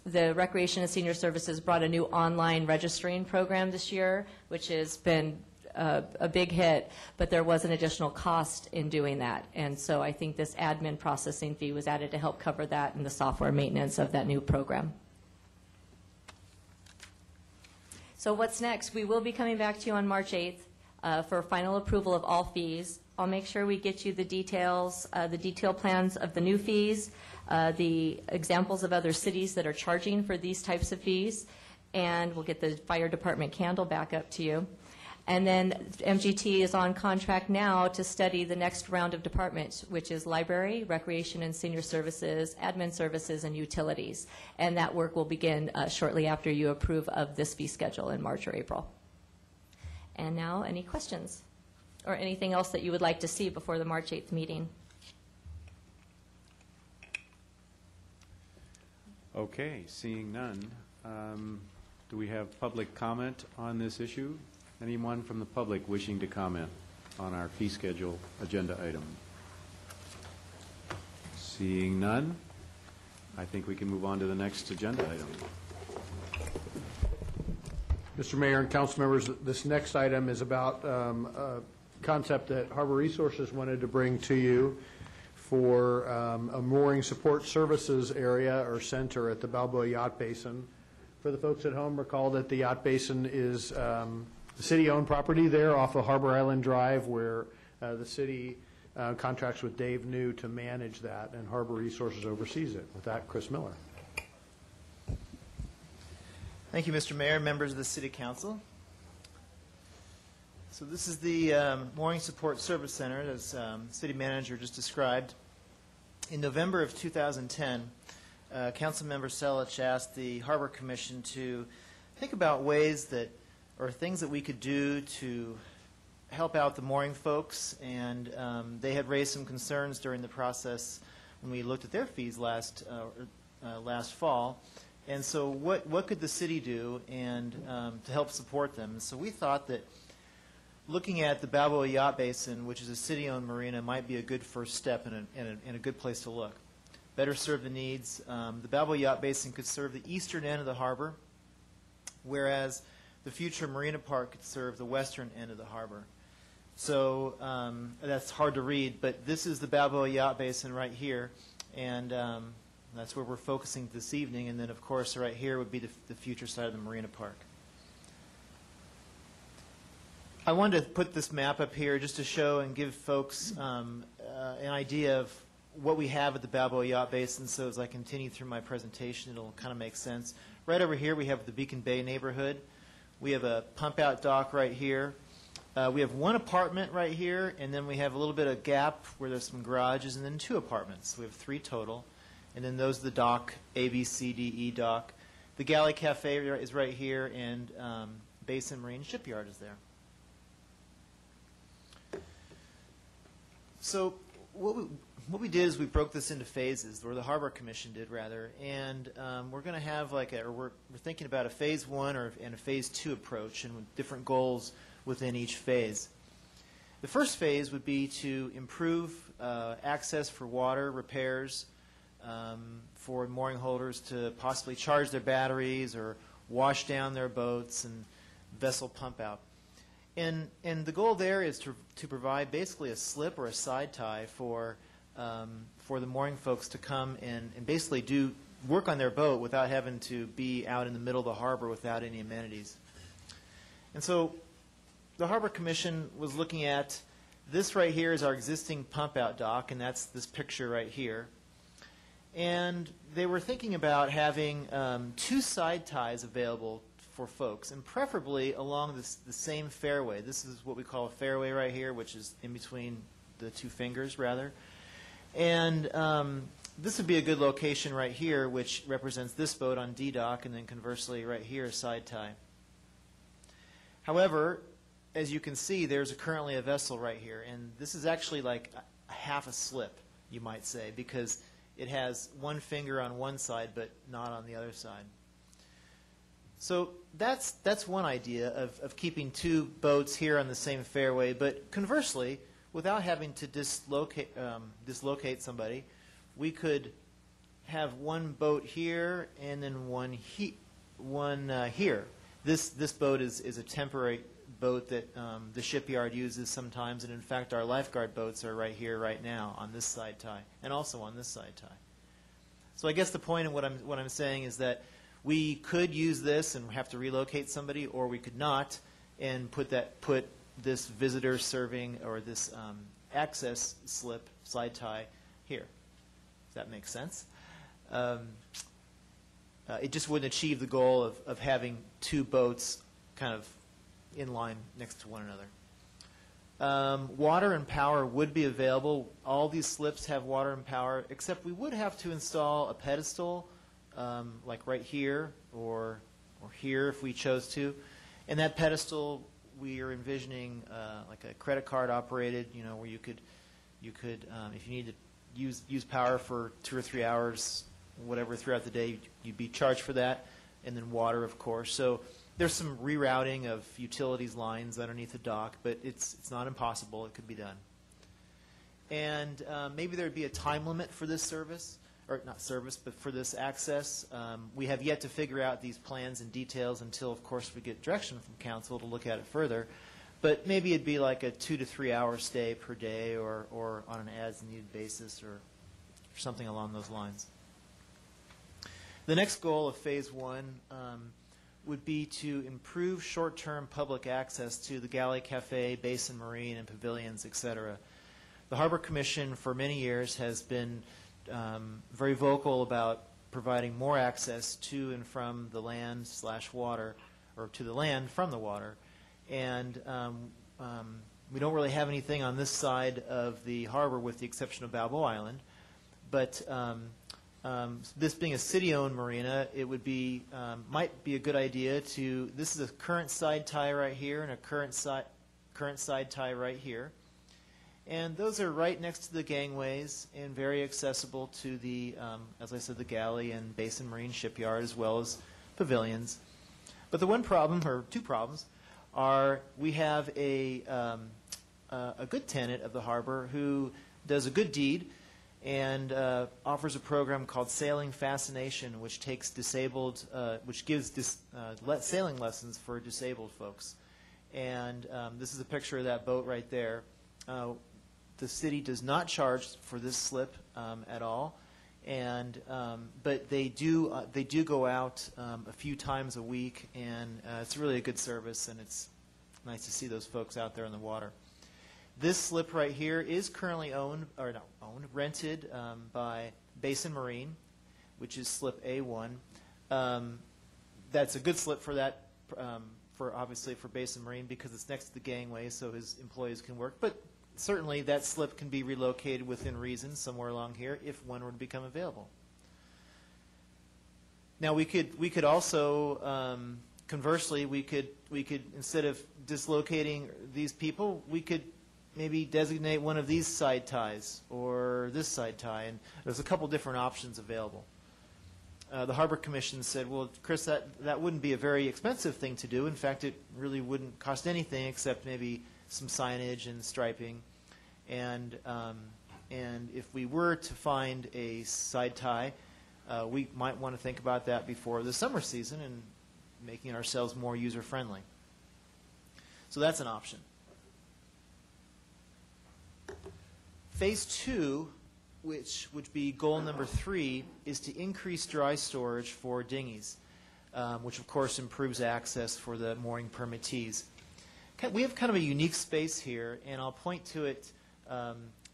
the Recreation and Senior Services brought a new online registering program this year, which has been a big hit, but there was an additional cost in doing that. And so I think this admin processing fee was added to help cover that and the software maintenance of that new program. So what's next? We will be coming back to you on March 8th for final approval of all fees. I'll make sure we get you the details, the detailed plans of the new fees, the examples of other cities that are charging for these types of fees, and we'll get the fire department candle back up to you. And then MGT is on contract now to study the next round of departments, which is library, recreation and senior services, admin services, and utilities. And that work will begin shortly after you approve of this fee schedule in March or April. And now, any questions or anything else that you would like to see before the March 8th meeting? Okay, seeing none, do we have public comment on this issue? Anyone from the public wishing to comment on our fee schedule agenda item? Seeing none, I think we can move on to the next agenda item. Mr. Mayor and council members, this next item is about a concept that Harbor Resources wanted to bring to you for a mooring support services area or center at the Balboa Yacht Basin. For the folks at home, recall that the Yacht Basin is the city-owned property there off of Harbor Island Drive, where the city contracts with Dave New to manage that, and Harbor Resources oversees it. With that, Chris Miller. Thank you, Mr. Mayor, members of the City Council. So this is the Mooring Support Service Center, as City Manager just described. In November of 2010, Councilmember Selich asked the Harbor Commission to think about ways that or things that we could do to help out the mooring folks, and they had raised some concerns during the process when we looked at their fees last fall. And so what could the city do and to help support them? And so we thought that looking at the Balboa Yacht Basin, which is a city-owned marina, might be a good first step and a good place to look. Better serve the needs. The Balboa Yacht Basin could serve the eastern end of the harbor, whereas the future Marina Park could serve the western end of the harbor. So that's hard to read, but this is the Balboa Yacht Basin right here, and that's where we're focusing this evening. And then, of course, right here would be the future side of the Marina Park. I wanted to put this map up here just to show and give folks an idea of what we have at the Balboa Yacht Basin, so as I continue through my presentation, it'll kind of make sense. Right over here, we have the Beacon Bay neighborhood. We have a pump-out dock right here. We have one apartment right here, and then we have a little bit of gap where there's some garages, and then 2 apartments. We have 3 total. And then those are the dock, A, B, C, D, E dock. The Galley Cafe is right here, and Basin Marine Shipyard is there. So what we did is we broke this into phases, or the Harbor Commission did rather, and we're going to have we're thinking about a phase 1 and a phase 2 approach, and with different goals within each phase. The first phase would be to improve access for water repairs, for mooring holders to possibly charge their batteries or wash down their boats and vessel pump out. And the goal there is to provide basically a slip or a side tie for the mooring folks to come and basically do work on their boat without having to be out in the middle of the harbor without any amenities. And so the Harbor Commission was looking at this right here is our existing pump-out dock, and that's this picture right here. And they were thinking about having 2 side ties available for folks, and preferably along the same fairway. This is what we call a fairway right here, which is in between the 2 fingers, rather. And this would be a good location right here, which represents this boat on D dock, and then conversely right here, a side tie. However, as you can see, there's currently a vessel right here, and this is actually like a half a slip, you might say, because it has 1 finger on one side, but not on the other side. So that's one idea of keeping 2 boats here on the same fairway, but conversely, without having to dislocate somebody, we could have 1 boat here and then one here. This boat is a temporary boat that the shipyard uses sometimes, and in fact our lifeguard boats are right here right now on this side tie and also on this side tie. So I guess the point of what I'm saying is that we could use this and have to relocate somebody, or we could not and put this visitor serving or this access slip side tie here. Does that make sense? It just wouldn't achieve the goal of having 2 boats kind of in line next to one another. Water and power would be available. All these slips have water and power, except we would have to install a pedestal, like right here or here if we chose to. And that pedestal, we are envisioning like a credit card operated, where you could if you need to use power for 2 or 3 hours, whatever throughout the day, you'd be charged for that, and then water, of course. So there's some rerouting of utilities lines underneath the dock, but it's not impossible. It could be done. And maybe there would be a time limit for this service, or not service, but for this access. We have yet to figure out these plans and details until, of course, we get direction from council to look at it further. But maybe it'd be like a 2 to 3 hour stay per day, or on an as-needed basis, or something along those lines. The next goal of Phase 1 would be to improve short-term public access to the Galley Cafe, Basin Marine, and pavilions, etc. The Harbor Commission for many years has been very vocal about providing more access to and from the land/water, or to the land from the water. And we don't really have anything on this side of the harbor with the exception of Balboa Island. But this being a city-owned marina, it would be might be a good idea to. This is a current side tie right here, and a current side tie right here. And those are right next to the gangways and very accessible to the, as I said, the galley and Basin Marine Shipyard, as well as pavilions. But the one problem, or two problems, are we have a good tenant of the harbor who does a good deed and offers a program called Sailing Fascination, which takes which gives sailing lessons for disabled folks. And this is a picture of that boat right there. The city does not charge for this slip at all, and but they do go out a few times a week, and it's really a good service, and it's nice to see those folks out there in the water. This slip right here is currently rented by Basin Marine, which is slip A1. That's a good slip for that, obviously for Basin Marine, because it's next to the gangway, so his employees can work. But certainly that slip can be relocated within reason somewhere along here if one were to become available. Now we could also, conversely, we could instead of dislocating these people, we could maybe designate one of these side ties or this side tie, and there's a couple different options available. The Harbor Commission said, well, Chris, that wouldn't be a very expensive thing to do. In fact, it really wouldn't cost anything except maybe some signage and striping. And if we were to find a side tie, we might want to think about that before the summer season and making ourselves more user-friendly. So that's an option. Phase 2, which would be goal number 3, is to increase dry storage for dinghies, which of course improves access for the mooring permittees. We have kind of a unique space here, and I'll point to it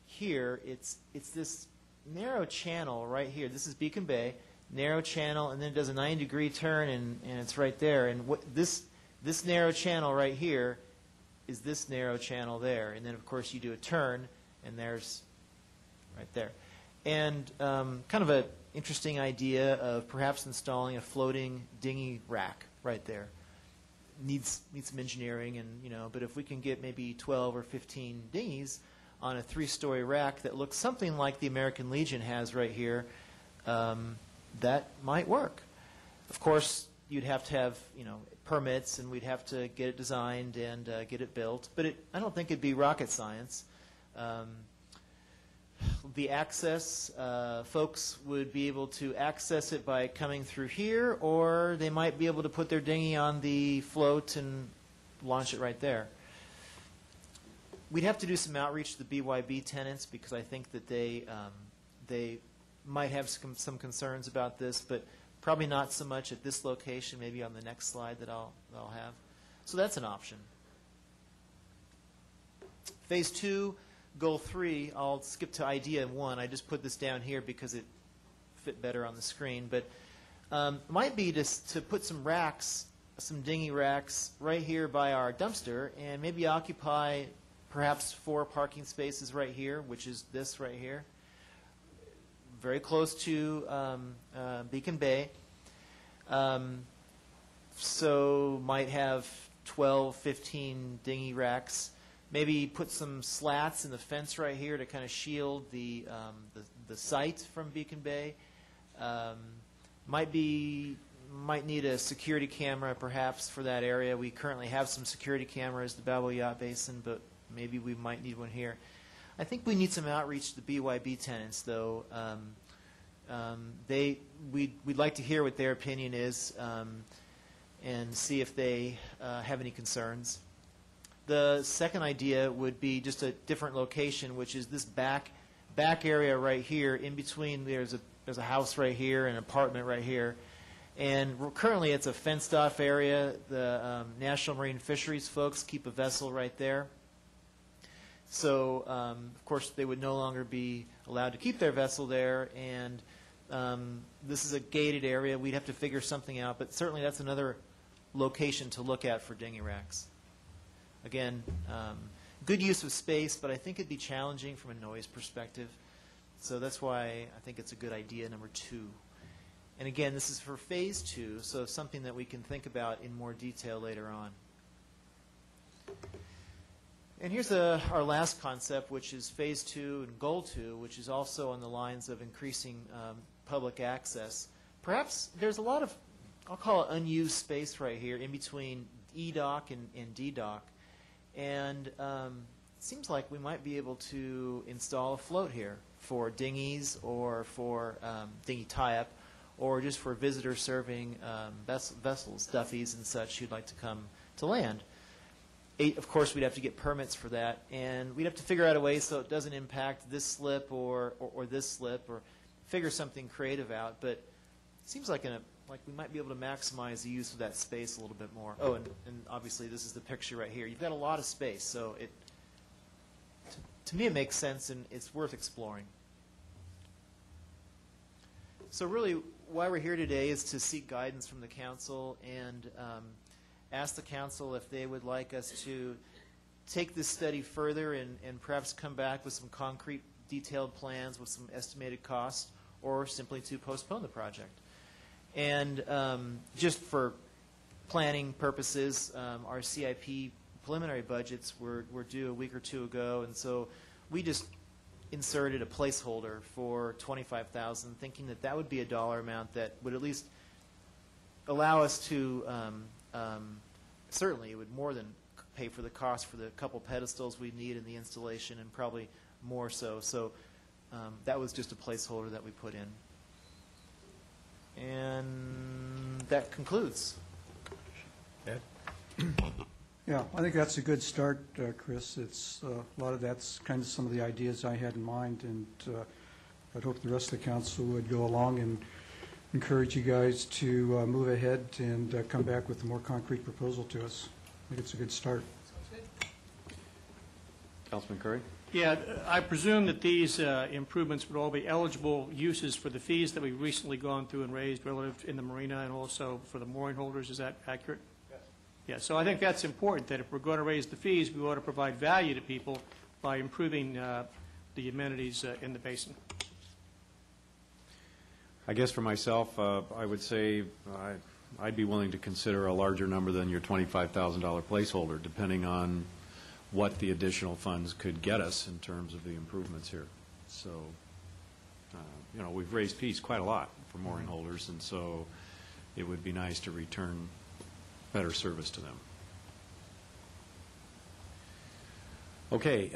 here. It's this narrow channel right here. This is Beacon Bay, narrow channel, and then it does a 90-degree turn, and it's right there. And this narrow channel right here is this narrow channel there. And then, of course, you do a turn, and there's right there. And kind of an interesting idea of perhaps installing a floating dinghy rack right there. Needs some engineering, and but if we can get maybe 12 or 15 dinghies on a 3-story rack that looks something like the American Legion has right here, that might work. Of course, you'd have to have permits, and we'd have to get it designed and get it built. But I don't think it'd be rocket science. The access, folks would be able to access it by coming through here, or they might be able to put their dinghy on the float and launch it right there. We'd have to do some outreach to the BYB tenants, because I think that they might have some concerns about this, but probably not so much at this location, maybe on the next slide that I'll have. So that's an option. Phase 2, goal 3, I'll skip to idea 1. I just put this down here because it fit better on the screen. But might be to put some racks, some dinghy racks, right here by our dumpster, and maybe occupy perhaps 4 parking spaces right here, which is this right here, very close to Beacon Bay. So might have 12, 15 dinghy racks. Maybe put some slats in the fence right here to kind of shield the site from Beacon Bay. Might need a security camera perhaps for that area. We currently have some security cameras at the Balboa Yacht Basin, but maybe we might need one here. I think we need some outreach to the BYB tenants, though. We'd like to hear what their opinion is and see if they have any concerns. The second idea would be just a different location, which is this back area right here. In between, there's a house right here and an apartment right here, and currently it's a fenced-off area. The National Marine Fisheries folks keep a vessel right there. So, of course, they would no longer be allowed to keep their vessel there, and this is a gated area. We'd have to figure something out, but certainly that's another location to look at for dinghy racks. Again, good use of space, but I think it'd be challenging from a noise perspective. So that's why I think it's a good idea, number 2. And again, this is for phase 2, so something that we can think about in more detail later on. And here's our last concept, which is Phase 2 and Goal 2, which is also on the lines of increasing public access. Perhaps there's a lot of, I'll call it unused space right here in between E-Dock and D-Dock. And it seems like we might be able to install a float here for dinghies or for dinghy tie-up, or just for visitors serving vessels, Duffys and such who'd like to come to land. Of course, we'd have to get permits for that, and we'd have to figure out a way so it doesn't impact this slip or this slip, or figure something creative out. But it seems like we might be able to maximize the use of that space a little bit more. Oh, and obviously this is the picture right here. You've got a lot of space, so to me it makes sense, and it's worth exploring. So really, why we're here today is to seek guidance from the council and ask the council if they would like us to take this study further and perhaps come back with some concrete, detailed plans with some estimated costs, or simply to postpone the project. And just for planning purposes, our CIP preliminary budgets were due a week or two ago, and so we just inserted a placeholder for $25,000, thinking that that would be a dollar amount that would at least allow us to certainly it would more than pay for the cost for the couple pedestals we need in the installation, and probably more so. So that was just a placeholder that we put in. And that concludes. Yeah, I think that's a good start, Chris. It's a lot of that's kind of some of the ideas I had in mind, and I'd hope the rest of the council would go along and encourage you guys to move ahead and come back with a more concrete proposal to us. I think it's a good start. Councilman Curry? Yeah, I presume that these improvements would all be eligible uses for the fees that we've recently gone through and raised relative in the marina, and also for the mooring holders. Is that accurate? Yes. Yeah, so I think that's important, that if we're going to raise the fees, we ought to provide value to people by improving the amenities in the basin. I guess for myself, I would say I'd be willing to consider a larger number than your $25,000 placeholder, depending on what the additional funds could get us in terms of the improvements here. So, we've raised fees quite a lot for mooring holders, and so it would be nice to return better service to them. Okay,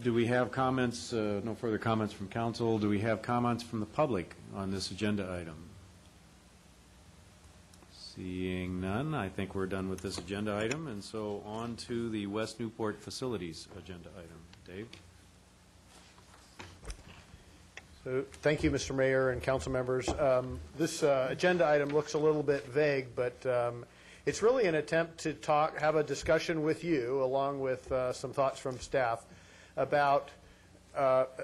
do we have comments, no further comments from council? Do we have comments from the public on this agenda item? Seeing none, I think we're done with this agenda item, and so on to the West Newport Facilities agenda item. Dave? So, thank you, Mr. Mayor and council members. This agenda item looks a little bit vague, but it's really an attempt to have a discussion with you, along with some thoughts from staff, about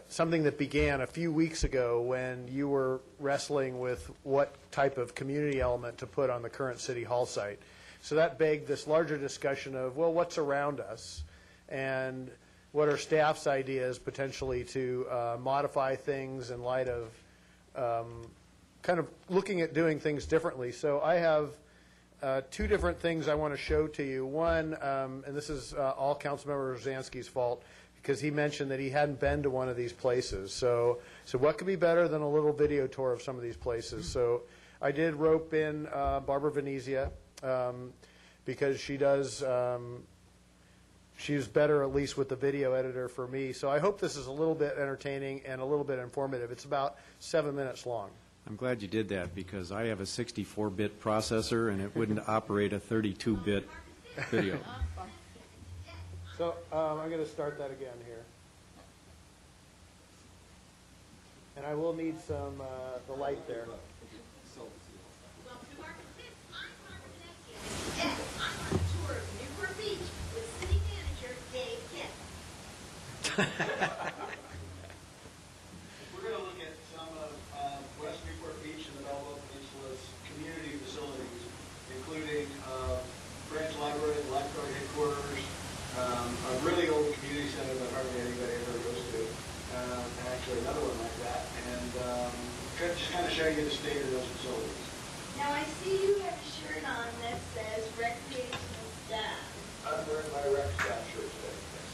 something that began a few weeks ago when you were wrestling with what type of community element to put on the current City Hall site. So that begged this larger discussion of, well, what's around us, and what are staff's ideas potentially to modify things in light of kind of looking at doing things differently. So I have two different things I want to show to you. One, and this is all Councilmember Rosansky's fault, because he mentioned that he hadn't been to one of these places. So what could be better than a little video tour of some of these places? So I did rope in Barbara Venezia, because she does, she's better at least with the video editor for me. So I hope this is a little bit entertaining and a little bit informative. It's about 7 minutes long. I'm glad you did that, because I have a 64-bit processor, and it wouldn't operate a 32-bit video. So I'm going to start that again here. And I will need some, the light there. I'm on a tour of Newport Beach with City Manager Dave Kent. We're going to look at some of West Newport Beach and the BALBOA Peninsula's community facilities, including branch library, lifeguard headquarters, a really old community center that hardly anybody ever goes to, and actually another one like that, and just kind of show you the state of those facilities. Now I see you have a shirt on that says recreational staff. I'm wearing my rec staff shirt today, yes.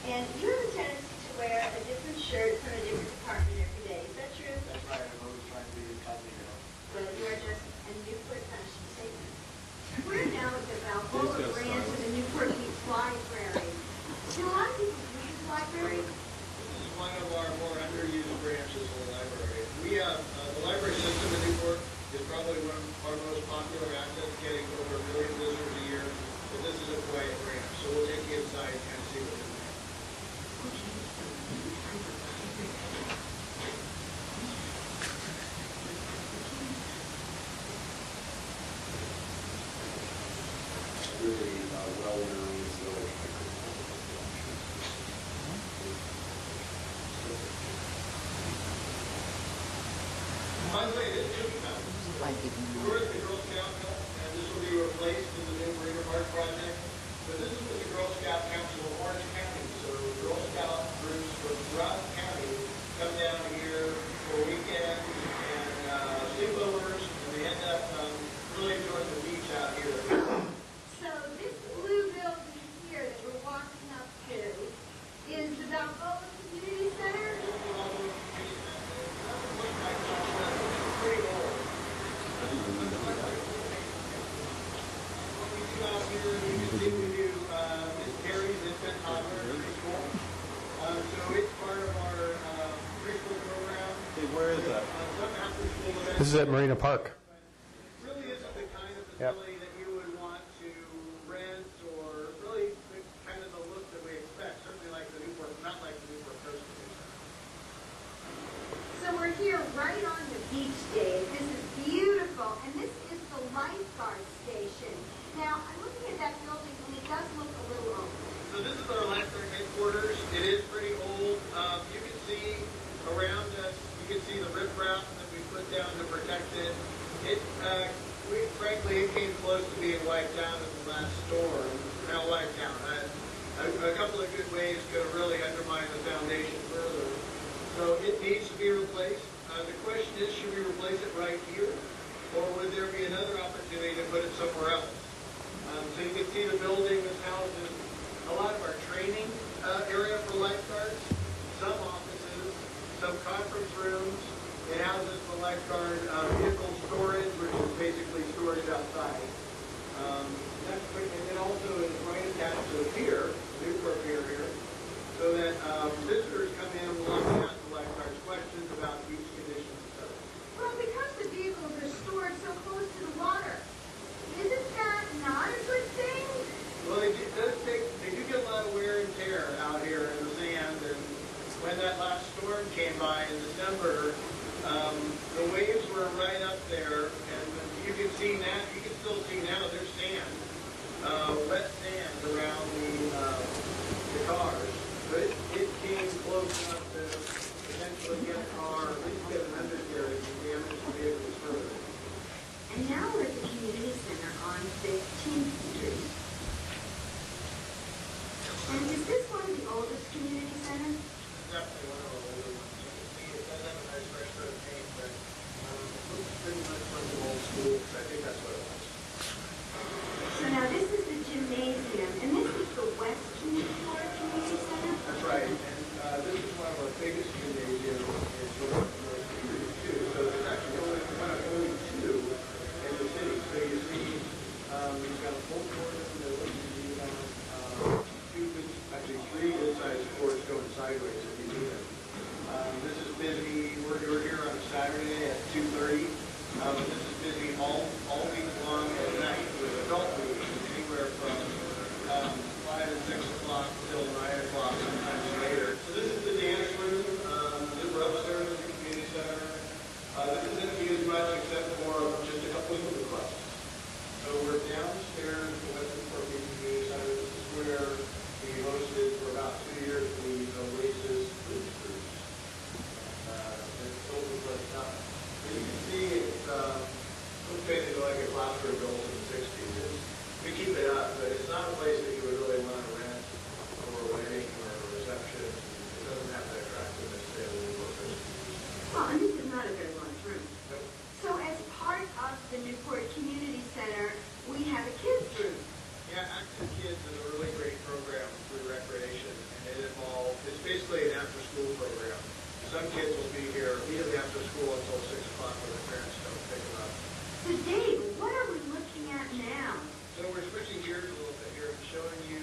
And you have a tendency to wear a different shirt from a different department every day. Is that true? That's right, I'm always trying to be incognito. Well, you are just a Newport fashion statement. We're now at the BALBOA branch of the Newport Beach Library. Do a lot of people use the library? This is one of our more underused branches of the library. We have, the library system in Newport is probably one of our most popular assets, getting over 1 million visitors a year. But this is a quiet branch, so we'll take you inside and kind of see what's in there. Really well-known village. By the way, this is we're at the Girl Scout Cup, and this will be replaced in the new Marina Park project. But this is with the Girl Scout Council of Orange County. So Girl Scout groups from throughout the county come down here for weekends and sleepovers, and they end up really enjoying the beach out here. So this blue building here that we're walking up to is the BALBOA Community Center? So it's part of our preschool program. Hey, where is that? This is at Marina Park. Really isn't the kind of facility that you would want to rent, or really the kind of the look that we expect, certainly like the Newport, not like the Newport Coast. So we're here right on the beach, Dave. This is beautiful, and this is the lifeguard station. Now, I'm looking at that building, and it does look a little old. So this is our lifeguard headquarters. It is pretty old. You can see around us, you can see the riprap that we put down to protect it. Frankly, it came close to being wiped out in the last storm. Now wiped out. A couple of good waves could have really undermined the foundation further. So it needs to be replaced. The question is, should we replace it right here, or would there be another opportunity to put it somewhere else? So you can see the building is houses a lot of our training area for lifeguards, some offices, some conference rooms. It houses the lifeguard vehicle storage, which is basically storage outside. And it also is right attached to the pier, Newport Pier here, so that visitors come in and will ask the lifeguards questions about beach conditions, etc. Well, because the vehicles are stored so close to the water, isn't that not a good thing? Well, they do get a lot of wear and tear out here in the sand, and when that last storm came by in December, the waves were right up there, and you can still see now there's sand, wet sand around the cars, but it came close enough to potentially get a car, at least get an undercarriage and damage the vehicles further. And now we're at the community center on 15th Street. And is this one of the oldest community centers? Definitely one of the older ones. You can see it does have a nice fresh coat of paint, but it looks pretty much like an old school, so I think that's what it was. So now this is the gymnasium, and this is the West Newport Community Center? That's right, and this is one of our biggest gymnasiums in North Newport, too. So there's actually only two in the city. So you see, you've got a full court in the middle, you have actually three good-sized courts going sideways if you do them. This is busy. We're here on a Saturday at 2:30. This is busy all week long at night with adult meetings, anywhere from 5 and 6 o'clock till 9 o'clock, sometimes later. So this is the dance room. We're upstairs in the community center. This isn't used much except for just a couple of movie clubs. So we're downstairs in the West Newport Beach Community Center. This is where we hosted for about 2 years the Oasis Blues Cruise. And it's still the place now. So you can see it's some kids will be here immediately after school until 6 o'clock when their parents don't pick them up. So Dave, what are we looking at now? So we're switching gears a little bit here and showing you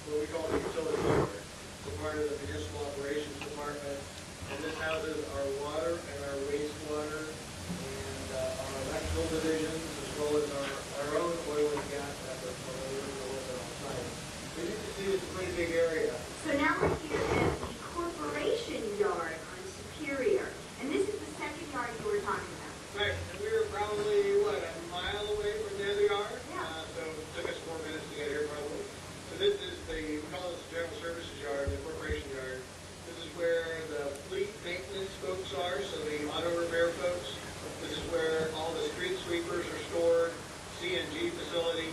what we call the utility department. We're part of the municipal operations department, and this houses our water and our wastewater and our electrical divisions, as well as our own oil and gas efforts when we're a little bit on site. As you can see, it's a pretty big area. So now we're here at the corporation yard on Superior, and this is the second yard you were talking about. Right, and we were probably, a mile away from the other yard? Yeah. So it took us 4 minutes to get here probably. So this is we call this the general services yard, the corporation yard. This is where the fleet maintenance folks are, so the auto repair folks. This is where all the street sweepers are stored, CNG facility,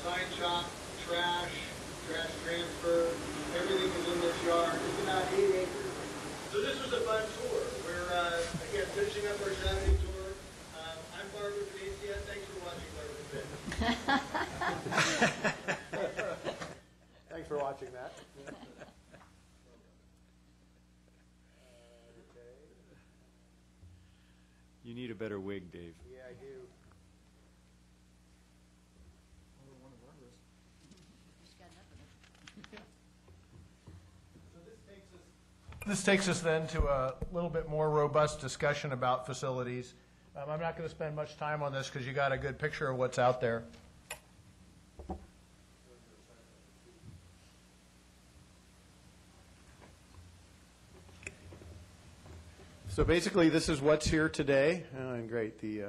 sign shop, trash transfer, everything is in this yard. It's about 8 acres. So this was a fun tour. We're, again, finishing up our Saturday tour. I'm Barbara Venetia. Thanks for watching, Barbara. Thanks for watching that. You need a better wig, Dave. Yeah, I do. This takes us then to a little bit more robust discussion about facilities. I'm not going to spend much time on this because you got a good picture of what's out there. So basically, this is what's here today. Oh, and great, the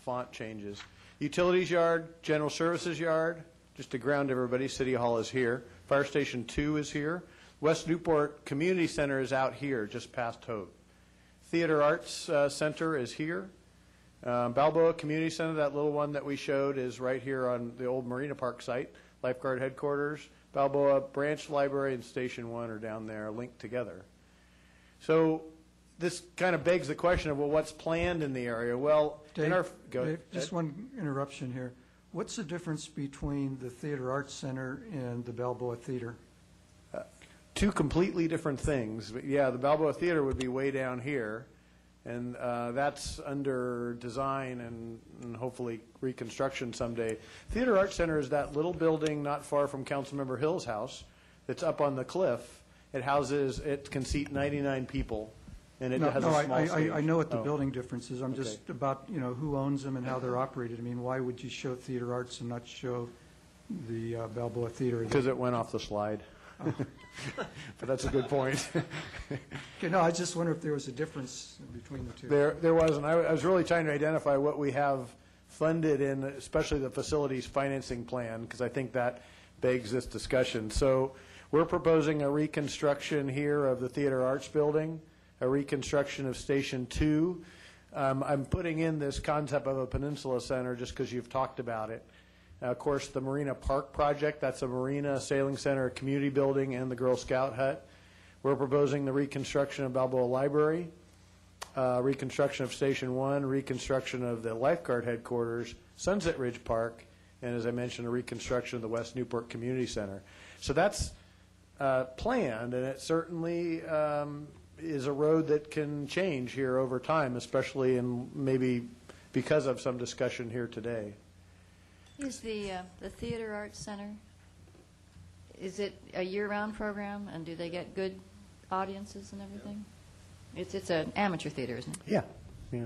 font changes. Utilities yard, general services yard, just to ground everybody, City Hall is here. Fire Station 2 is here. West Newport Community Center is out here, just past Hope. Theater Arts Center is here. Balboa Community Center, that little one that we showed, is right here on the old Marina Park site. Lifeguard headquarters, Balboa Branch Library, and Station 1 are down there linked together. So this kind of begs the question of, well, what's planned in the area? Well, Dave, just one interruption here. What's the difference between the Theater Arts Center and the Balboa Theater? Two completely different things. But yeah, the Balboa Theater would be way down here, and that's under design and hopefully reconstruction someday. Theater Arts Center is that little building not far from Councilmember Hill's house that's up on the cliff. It can seat 99 people, and it has a small stage. I know what the building difference is. I'm just about, who owns them and how they're operated. I mean, why would you show Theater Arts and not show the Balboa Theater? Because it went off the slide. Oh. But that's a good point. Okay, no, I just wonder if there was a difference between the two. There wasn't. I was really trying to identify what we have funded in, especially the facilities financing plan, because I think that begs this discussion. So we're proposing a reconstruction here of the Theater Arts Building, a reconstruction of Station 2. I'm putting in this concept of a Peninsula Center just because you've talked about it. Of course, the Marina Park project, that's a marina, sailing center, community building, and the Girl Scout hut. We're proposing the reconstruction of Balboa Library, reconstruction of Station 1, reconstruction of the lifeguard headquarters, Sunset Ridge Park, and as I mentioned, a reconstruction of the West Newport Community Center. So that's planned, and it certainly is a road that can change here over time, especially in maybe because of some discussion here today. Is the Theater Arts Center, is it a year-round program, and do they get good audiences and everything? It's an amateur theater, isn't it? Yeah.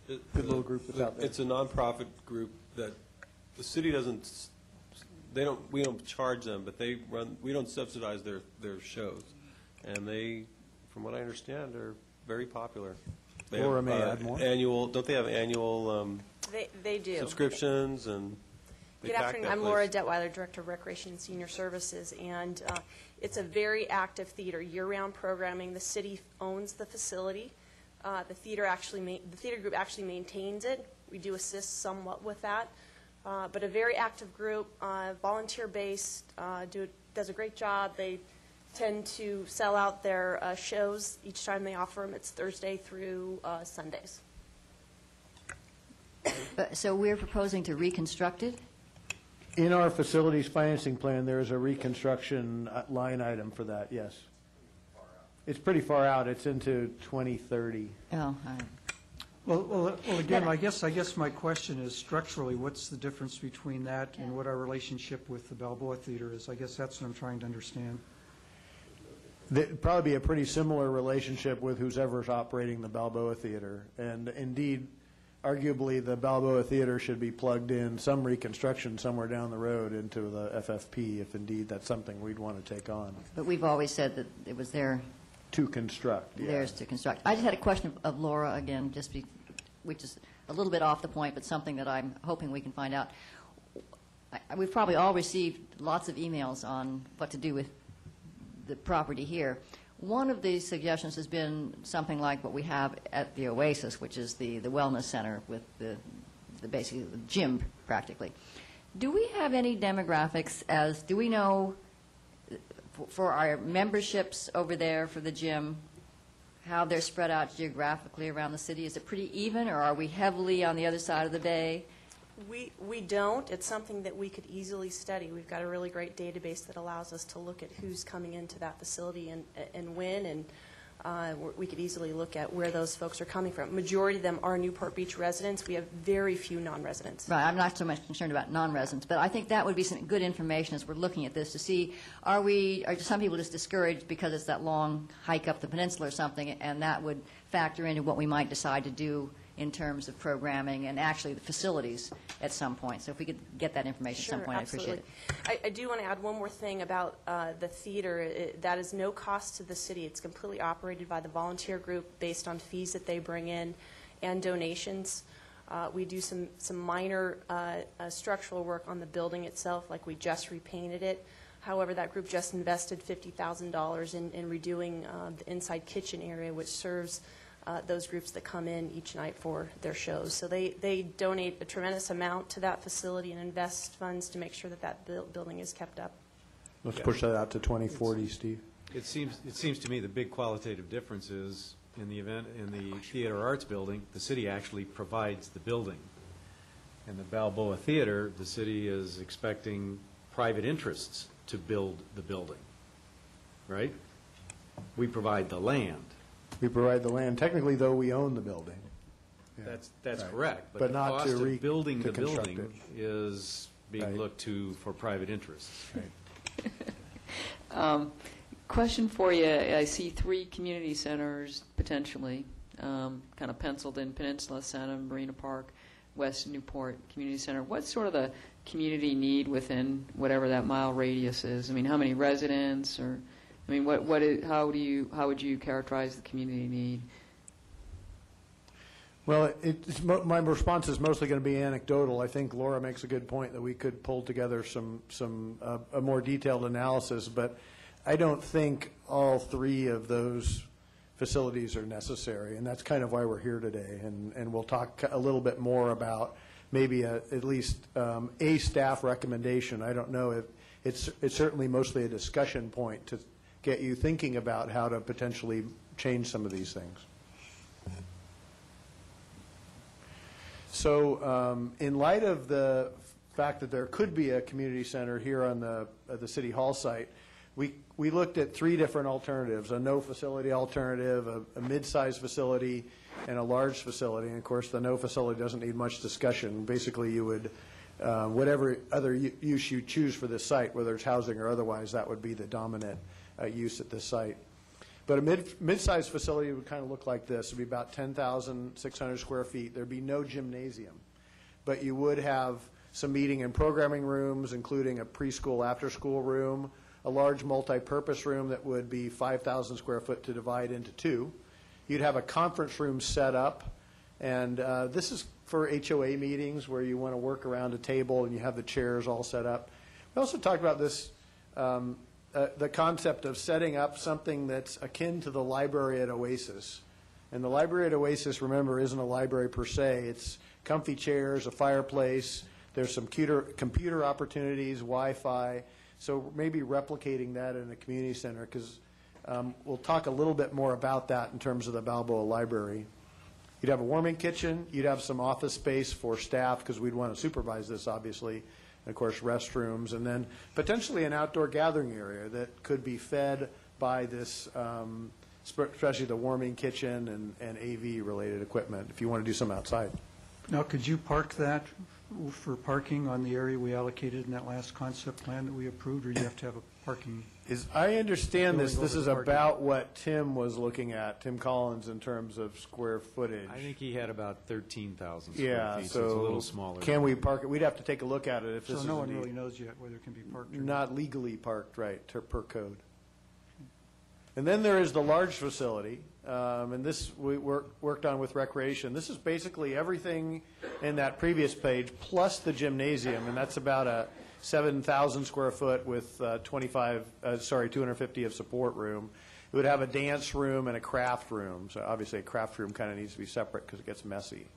Good little group that's out there. It's a nonprofit group that the city doesn't, we don't charge them, but we don't subsidize their shows. And they, from what I understand, are very popular. They Laura may add more. Don't they have annual They do. subscriptions and Good afternoon. I'm Laura Detweiler, Director of Recreation and Senior Services, and it's a very active theater, year-round programming. The city owns the facility. The theater group actually maintains it. We do assist somewhat with that, but a very active group, volunteer-based, does a great job. They tend to sell out their shows each time they offer them. It's Thursday through Sundays. So we're proposing to reconstruct it? In our facilities financing plan, there is a reconstruction line item for that, yes. It's pretty far out. It's into 2030. Oh, all right. Well, again, I guess my question is structurally, what's the difference between that and what our relationship with the Balboa Theater is? I guess that's what I'm trying to understand. There'd probably be a pretty similar relationship with whoever's operating the Balboa Theater. And indeed, arguably, the Balboa Theater should be plugged in some reconstruction somewhere down the road into the FFP, if indeed that's something we'd want to take on. But we've always said that it was their To construct, yeah. theirs to construct. I just had a question of Laura again, which is a little bit off the point, but something that I'm hoping we can find out. We've probably all received lots of emails on what to do with the property here. One of the suggestions has been something like what we have at the Oasis, which is the wellness center with the basically the gym practically. Do we have any demographics do we know for our memberships over there for the gym, how they're spread out geographically around the city? Is it pretty even, or are we heavily on the other side of the bay? We don't. It's something that we could easily study. We've got a really great database that allows us to look at who's coming into that facility and when, and we could easily look at where those folks are coming from. Majority of them are Newport Beach residents. We have very few non-residents. Right. I'm not so much concerned about non-residents, but I think that would be some good information as we're looking at this to see, are some people just discouraged because it's that long hike up the peninsula or something, and that would factor into what we might decide to do in terms of programming and actually the facilities at some point. So if we could get that information at some point, Absolutely. I'd appreciate it. I do want to add one more thing about the theater. That is no cost to the city. It's completely operated by the volunteer group based on fees that they bring in and donations. We do some minor structural work on the building itself, like we just repainted it. However, that group just invested $50,000 in redoing the inside kitchen area, which serves those groups that come in each night for their shows. So they donate a tremendous amount to that facility and invest funds to make sure that building is kept up. Let's push that out to 2040, Steve. It seems to me the big qualitative difference is in the Theater Arts Building, the city actually provides the building. In the Balboa Theater, the city is expecting private interests to build the building, right? We provide the land. We provide the land. Technically, though, we own the building. Yeah. That's Right. correct. But the not cost to of building to the construct building it. is being Right. looked to for private interests. Question for you. I see 3 community centers potentially, kind of penciled in: Peninsula Center, Marina Park, West Newport Community Center. What's sort of the community need within whatever that mile radius is? I mean, how many residents, or I mean, how would you characterize the community need? Well, my response is mostly going to be anecdotal. I think Laura makes a good point that we could pull together a more detailed analysis, but I don't think all 3 of those facilities are necessary, and that's kind of why we're here today. And we'll talk a little bit more about maybe at least a staff recommendation. I don't know if it's certainly mostly a discussion point to get you thinking about how to potentially change some of these things. So in light of the fact that there could be a community center here on the City Hall site, we looked at 3 different alternatives: a no-facility alternative, a mid-sized facility, and a large facility. And of course, the no facility doesn't need much discussion. Basically, you would, whatever other use you choose for this site, whether it's housing or otherwise, that would be the dominant use at this site. But a mid-sized facility would kind of look like this. It would be about 10,600 square feet. There'd be no gymnasium, but you would have some meeting and programming rooms, including a preschool after-school room, a large multi-purpose room that would be 5,000 square foot to divide into 2. You'd have a conference room set up, and this is for HOA meetings where you want to work around a table and you have the chairs all set up. We also talked about this, the concept of setting up something that's akin to the library at Oasis. And the library at Oasis, remember, isn't a library per se. It's comfy chairs, a fireplace, there's some computer opportunities, Wi-Fi. So maybe replicating that in a community center, because we'll talk a little bit more about that in terms of the Balboa Library. You'd have a warming kitchen. You'd have some office space for staff, because we'd want to supervise this, obviously. And, of course, restrooms. And then potentially an outdoor gathering area that could be fed by this especially the warming kitchen and AV-related equipment, if you want to do some outside. Now, could you park that for parking on the area we allocated in that last concept plan that we approved, or you have to have a parking? I understand this Going over is the parking. about what Tim was looking at, Tim Collins, in terms of square footage. I think he had about 13,000 Yeah, square feet, so it's a so little smaller. can we park it? We'd have to take a look at it if this So is no one indeed really knows yet whether it can be parked or not legally parked, right, per code. And then there is the large facility, and this we worked on with recreation. This is basically everything in that previous page, plus the gymnasium, and that's about a 7,000 square foot with 250 of support room. It would have a dance room and a craft room. So obviously a craft room kind of needs to be separate because it gets messy.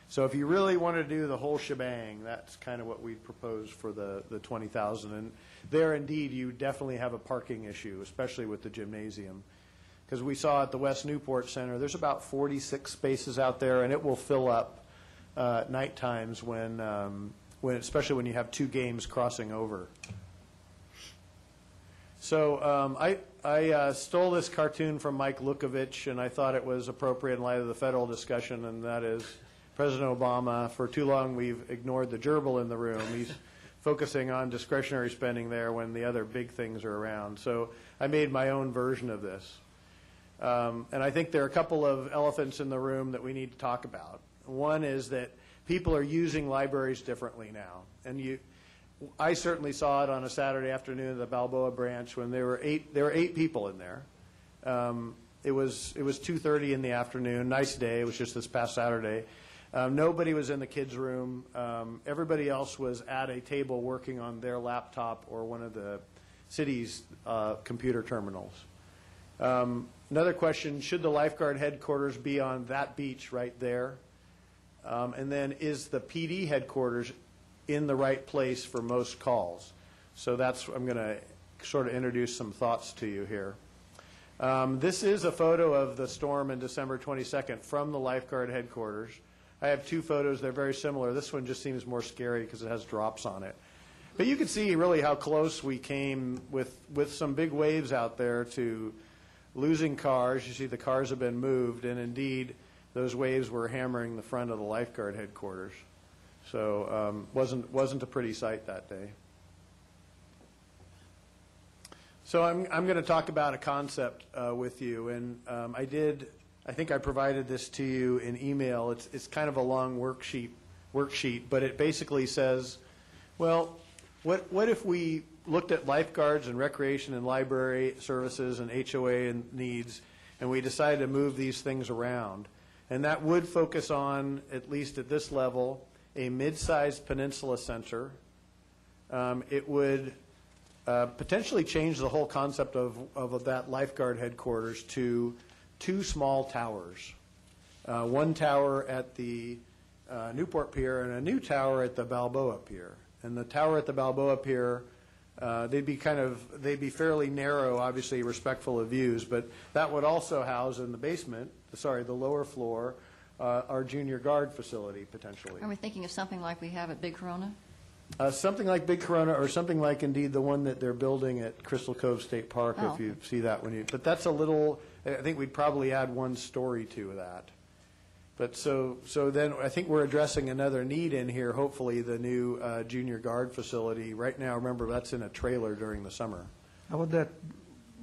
So if you really want to do the whole shebang, that's kind of what we proposed for the 20,000. And there, indeed, you definitely have a parking issue, especially with the gymnasium. Because we saw at the West Newport Center, there's about 46 spaces out there, and it will fill up night times especially when you have two games crossing over. So I stole this cartoon from Mike Lukovich, and I thought it was appropriate in light of the federal discussion, and that is President Obama. For too long, we've ignored the gerbil in the room. He's focusing on discretionary spending there when the other big things are around. So I made my own version of this. And I think there are a couple of elephants in the room that we need to talk about. One is that people are using libraries differently now. And I certainly saw it on a Saturday afternoon at the Balboa branch when there were eight people in there. It was 2:30 in the afternoon, nice day. It was just this past Saturday. Nobody was in the kids' room. Everybody else was at a table working on their laptop or one of the city's computer terminals. Another question, should the lifeguard headquarters be on that beach right there? And then is the PD headquarters in the right place for most calls? So I'm going to sort of introduce some thoughts to you here. This is a photo of the storm in December 22nd from the lifeguard headquarters. I have two photos. They're very similar. This one just seems more scary because it has drops on it. But you can see really how close we came with some big waves out there to losing cars. You see the cars have been moved, and indeed those waves were hammering the front of the lifeguard headquarters. So wasn't a pretty sight that day. So I'm going to talk about a concept with you, and I think I provided this to you in email. It's kind of a long worksheet, but it basically says, well, what if we looked at lifeguards and recreation and library services and HOA and needs, and we decided to move these things around? And that would focus on, at least at this level, a mid-sized peninsula center. It would potentially change the whole concept of that lifeguard headquarters to two small towers. One tower at the Newport Pier and a new tower at the Balboa Pier. And the tower at the Balboa Pier, they'd be fairly narrow, obviously respectful of views, but that would also house in the basement, the lower floor, our junior guard facility potentially. Are we thinking of something like we have at Big Corona? Something like Big Corona, or something like indeed the one that they're building at Crystal Cove State Park, if you see that but that's a little, I think we'd probably add one story to that. But so then I think we're addressing another need in here, hopefully the new junior guard facility. Right now, remember, that's in a trailer during the summer. How would that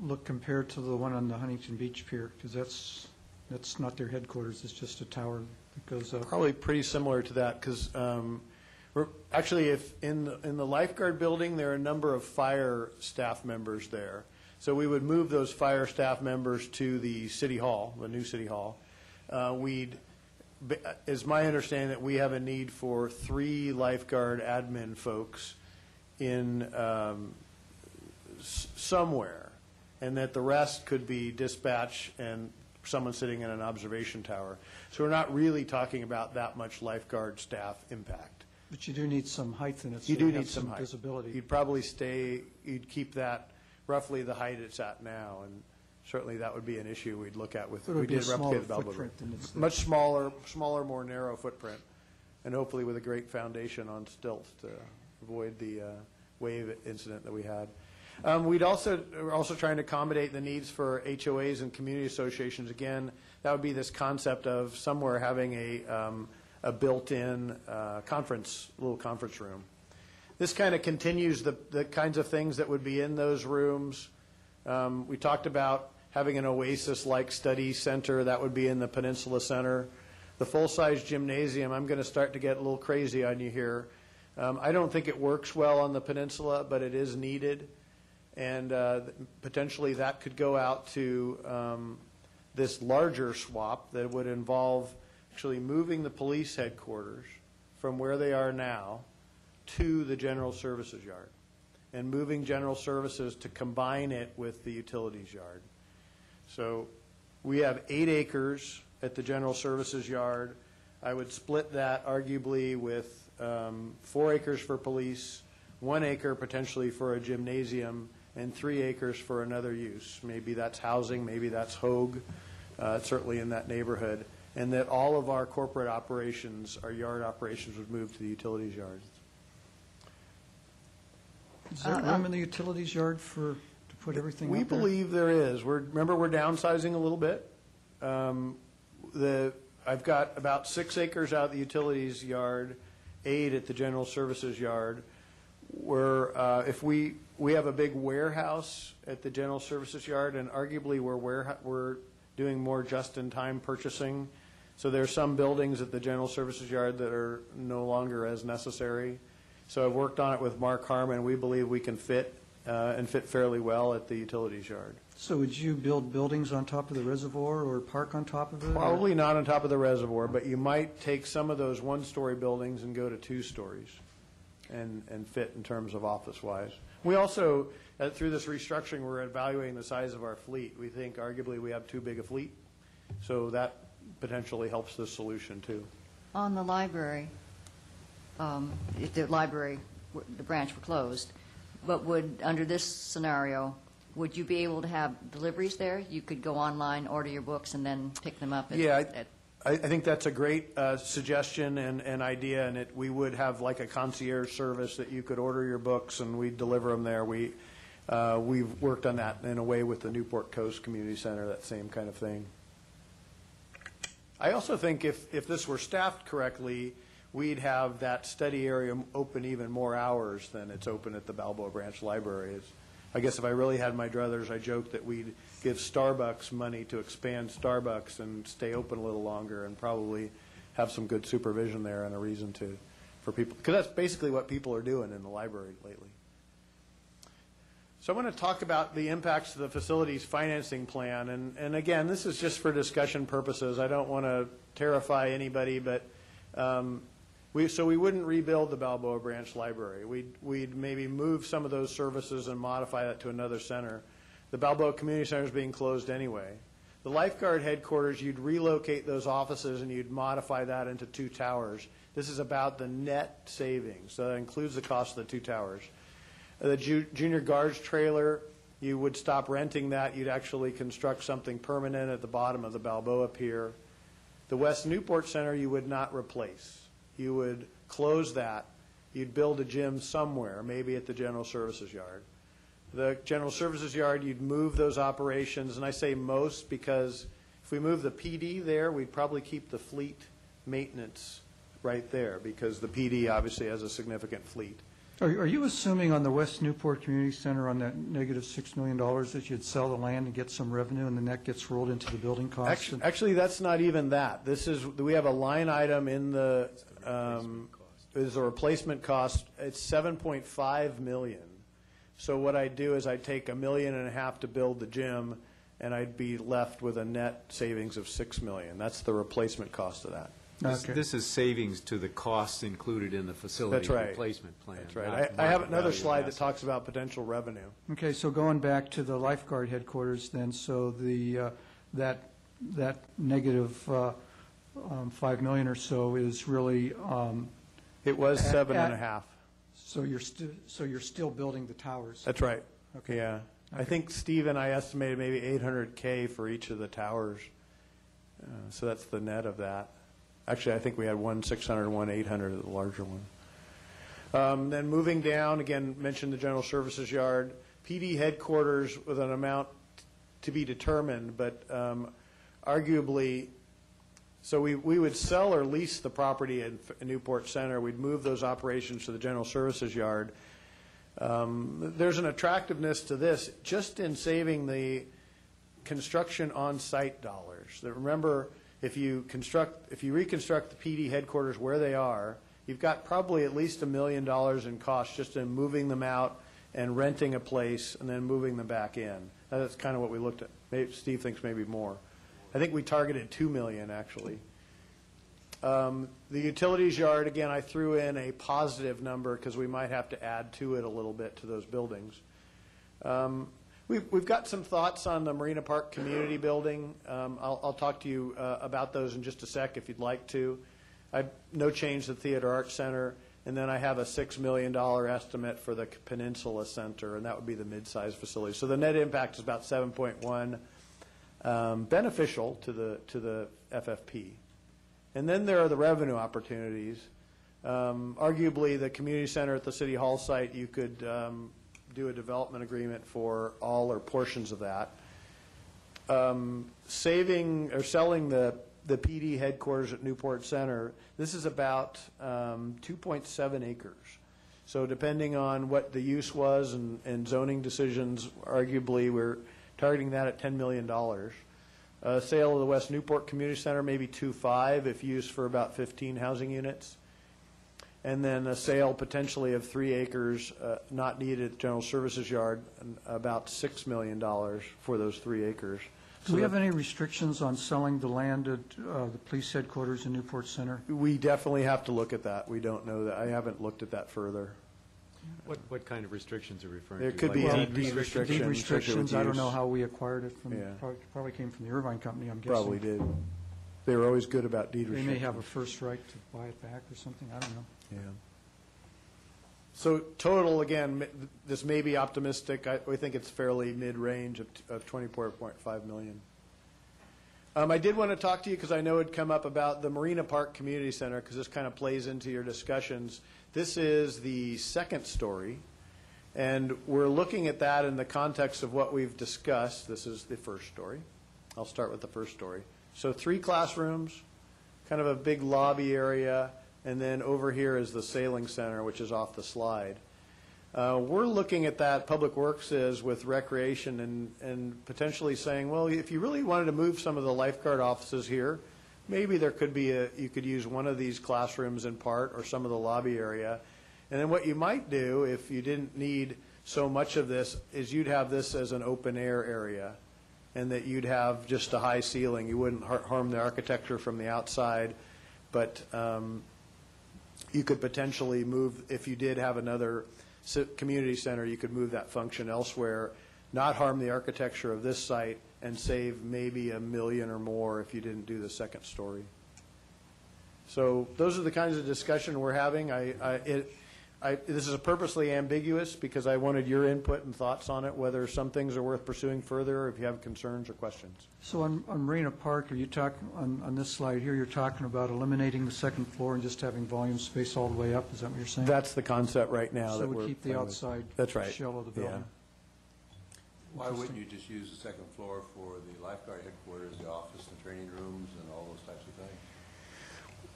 look compared to the one on the Huntington Beach Pier? Because that's not their headquarters, it's just a tower that goes up. Probably pretty similar to that, because actually, if in the lifeguard building, there are a number of fire staff members there. So we would move those fire staff members to the city hall, the new city hall. It's my understanding that we have a need for 3 lifeguard admin folks in somewhere, and that the rest could be dispatch and someone sitting in an observation tower. So we're not really talking about that much lifeguard staff impact. But you do need some height in it, so you do have need some height. Visibility. You'd probably you'd keep that roughly the height it's at now, and certainly that would be an issue we'd look at with. It would be a smaller replicate Balboa. footprint than it's Much smaller, more narrow footprint, and hopefully with a great foundation on stilts to avoid the wave incident that we had. We're also trying to accommodate the needs for HOAs and community associations. Again, that would be this concept of somewhere having a built-in little conference room. This kind of continues the kinds of things that would be in those rooms. We talked about having an Oasis-like study center. That would be in the Peninsula Center. The full-size gymnasium, I'm going to start to get a little crazy on you here. I don't think it works well on the peninsula, but it is needed. And potentially that could go out to this larger swap that would involve actually moving the police headquarters from where they are now to the general services yard, and moving general services to combine it with the utilities yard. So we have 8 acres at the general services yard. I would split that arguably with 4 acres for police, 1 acre potentially for a gymnasium, and 3 acres for another use. Maybe that's housing, maybe that's Hogue, certainly in that neighborhood. And that all of our corporate operations, our yard operations, would move to the utilities yard. Is there room in the utilities yard to put everything We out there? believe there is. Remember, we're downsizing a little bit. I've got about 6 acres out at the utilities yard, 8 at the general services yard. If we have a big warehouse at the general services yard, and arguably we're doing more just-in-time purchasing. So there's some buildings at the general services yard that are no longer as necessary. So I've worked on it with Mark Harmon. We believe we can fit and fit fairly well at the utilities yard. So would you build buildings on top of the reservoir or park on top of it? Probably not on top of the reservoir, but you might take some of those 1-story buildings and go to 2 stories and fit in terms of office-wise. We also, through this restructuring, we're evaluating the size of our fleet. We think arguably we have too big a fleet, so that potentially helps this solution too. On the library, if the library, the branch were closed, but under this scenario, would you be able to have deliveries there? You could go online, order your books, and then pick them up I think that's a great suggestion and idea, and we would have like a concierge service that you could order your books and we'd deliver them there. We've worked on that in a way with the Newport Coast Community Center, that same kind of thing. I also think if this were staffed correctly, we'd have that study area open even more hours than it's open at the Balboa Branch Library. I guess if I really had my druthers, I joked that we'd give Starbucks money to expand Starbucks and stay open a little longer and probably have some good supervision there and a reason for people, because that's basically what people are doing in the library lately. So I want to talk about the impacts of the facilities financing plan. And again, this is just for discussion purposes. I don't want to terrify anybody, but we wouldn't rebuild the Balboa Branch Library. We'd maybe move some of those services and modify that to another center. The Balboa Community Center is being closed anyway. The lifeguard headquarters, you'd relocate those offices and you'd modify that into 2 towers. This is about the net savings, so that includes the cost of the 2 towers. The junior guards trailer, you would stop renting that. You'd actually construct something permanent at the bottom of the Balboa Pier. The West Newport Center, you would not replace. You would close that. You'd build a gym somewhere, maybe at the general services yard. The general services yard, you'd move those operations, and I say most because if we move the PD there, we'd probably keep the fleet maintenance right there because the PD obviously has a significant fleet. Are you assuming on the West Newport Community Center on that negative $6 million that you'd sell the land and get some revenue and then that gets rolled into the building costs? Actually, that's not even that. We have a line item in the is a replacement cost. It's $7.5 million. So what I'd do is I'd take $1.5 million to build the gym, and I'd be left with a net savings of $6 million. That's the replacement cost of that. This is savings to the costs included in the facility replacement plan. That's right. I have another slide that talks about potential revenue. Okay, so going back to the lifeguard headquarters then, so that negative $5 million or so is really it was 7.5. So you're still building the towers. That's right. Okay. Yeah. Okay. I think Steve and I estimated maybe $800K for each of the towers. So that's the net of that. Actually, I think we had one 600, one 800, the larger one. Then moving down, again, mentioned the general services yard. PD headquarters with an amount to be determined, but arguably, so we would sell or lease the property in Newport Center. We'd move those operations to the General Services Yard. There's an attractiveness to this just in saving the construction on-site dollars. That remember, if you reconstruct the PD headquarters where they are, you've got probably at least $1 million in costs just in moving them out and renting a place and then moving them back in. That's kind of what we looked at. Maybe Steve thinks maybe more. I think we targeted $2 million actually. The utilities yard, again, I threw in a positive number because we might have to add to it a little bit to those buildings. We've got some thoughts on the Marina Park Community Building. I'll talk to you about those in just a sec if you'd like to. No change to the Theater Arts Center, and then I have a $6 million estimate for the Peninsula Center, and that would be the mid-sized facility. So the net impact is about 7.1, beneficial to the FFP. And then there are the revenue opportunities. Arguably, the community center at the City Hall site, you could do a development agreement for all or portions of that. Saving or selling the PD headquarters at Newport Center, this is about 2.7 acres. So depending on what the use was and zoning decisions, arguably we're targeting that at $10 million. Sale of the West Newport Community Center, maybe 2.5 if used for about 15 housing units. And then a sale potentially of 3 acres not needed at General Services Yard, about $6 million for those 3 acres. Do we have any restrictions on selling the land at the police headquarters in Newport Center? We definitely have to look at that. We don't know that. I haven't looked at that further. What kind of restrictions are you referring there to? There could be deed restrictions. I don't know how we acquired it from. Yeah. Probably came from the Irvine Company, I'm guessing. Probably did. They were always good about deed restrictions. They may have a first right to buy it back or something. I don't know. Yeah. So total, again, this may be optimistic. We think it's fairly mid-range of $24.5 million. I did want to talk to you because I know it come up about the Marina Park Community Center because this kind of plays into your discussions. This is the second story, and we're looking at that in the context of what we've discussed. This is the first story. I'll start with the first story. So 3 classrooms, kind of a big lobby area, and then over here is the sailing center, which is off the slide. We're looking at that, Public Works is, with recreation and potentially saying, well, if you really wanted to move some of the lifeguard offices here, maybe there could be you could use one of these classrooms in part or some of the lobby area. And then what you might do, if you didn't need so much of this, is you'd have this as an open air area and that you'd have just a high ceiling. You wouldn't harm the architecture from the outside, but you could potentially move, if you did have another community center, you could move that function elsewhere, not harm the architecture of this site, and save maybe $1 million or more if you didn't do the second story. So those are the kinds of discussion we're having. This is purposely ambiguous because I wanted your input and thoughts on it, whether some things are worth pursuing further or if you have concerns or questions. So on Marina Park, are you talking, on this slide here, you're talking about eliminating the second floor and just having volume space all the way up? Is that what you're saying? That's the concept right now. So that we we're keep the outside shell of the building? Yeah. Why wouldn't you just use the second floor for the lifeguard headquarters, the office, the training rooms, and all those types of things?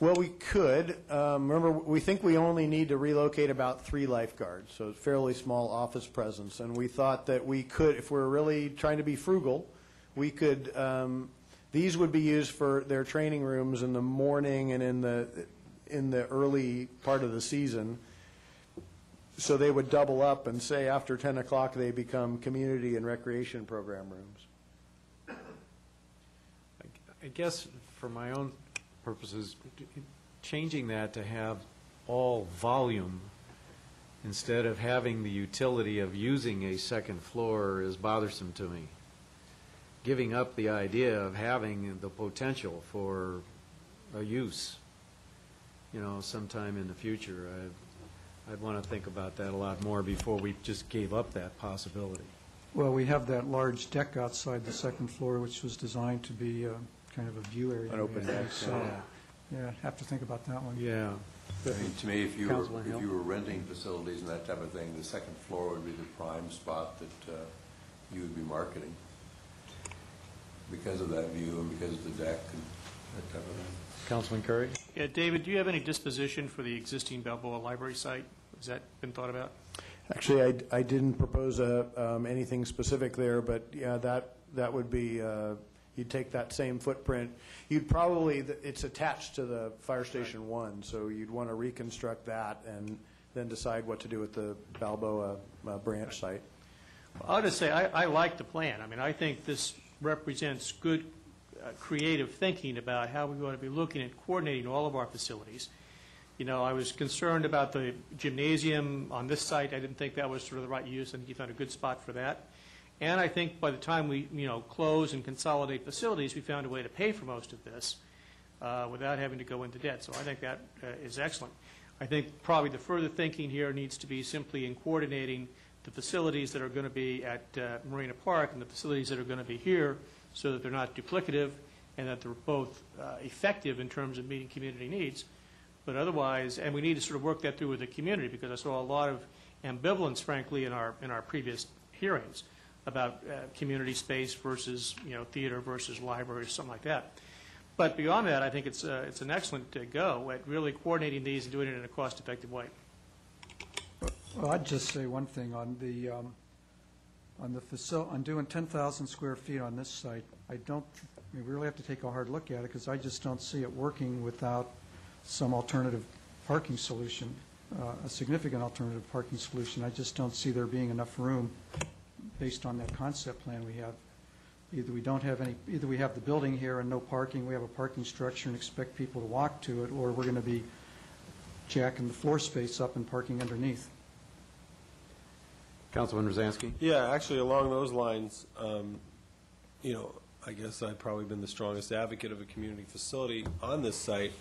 Well, we could. Remember, we think we only need to relocate about 3 lifeguards, so fairly small office presence. And we thought that we could, if we're really trying to be frugal, we could, these would be used for their training rooms in the morning and in the early part of the season. So they would double up and say after 10 o'clock they become community and recreation program rooms. I guess for my own purposes, changing that to have all volume instead of having the utility of using a second floor is bothersome to me. Giving up the idea of having the potential for a use, sometime in the future. I'd want to think about that a lot more before we just gave up that possibility. Well, we have that large deck outside the second floor, which was designed to be kind of a view area. An open deck. So Yeah, have to think about that one. Yeah. I mean, to me, if you Councilman Hill? were renting facilities and that type of thing, the second floor would be the prime spot that you would be marketing because of that view and because of the deck and that type of thing. Councilman Curry? Yeah, David, do you have any disposition for the existing Balboa Library site? Has that been thought about? Actually, I didn't propose anything specific there, but yeah, that would be, you'd take that same footprint. You'd probably, it's attached to the Fire Station 1, so you'd want to reconstruct that and then decide what to do with the Balboa branch site. Well, I'll just say, I like the plan. I mean, I think this represents good creative thinking about how we want to be looking at coordinating all of our facilities. You know, I was concerned about the gymnasium on this site. I didn't think that was sort of the right use. I think you found a good spot for that. And I think by the time we, close and consolidate facilities, we found a way to pay for most of this without having to go into debt. So I think that is excellent. I think probably the further thinking here needs to be simply in coordinating the facilities that are going to be at Marina Park and the facilities that are going to be here so that they're not duplicative and that they're both effective in terms of meeting community needs. But otherwise, and we need to sort of work that through with the community because I saw a lot of ambivalence, frankly, in our previous hearings about community space versus, theater versus library or something like that. But beyond that, I think it's an excellent go at really coordinating these and doing it in a cost-effective way. Well, I'd just say one thing on the on doing 10,000 square feet on this site. We really have to take a hard look at it because I just don't see it working without some alternative parking solution, a significant alternative parking solution. I just don't see there being enough room based on that concept plan we have. Either we have the building here and no parking, we have a parking structure and expect people to walk to it, or we're going to be jacking the floor space up and parking underneath. Councilman Rosansky? Yeah, actually, along those lines, I guess I've probably been the strongest advocate of a community facility on this site.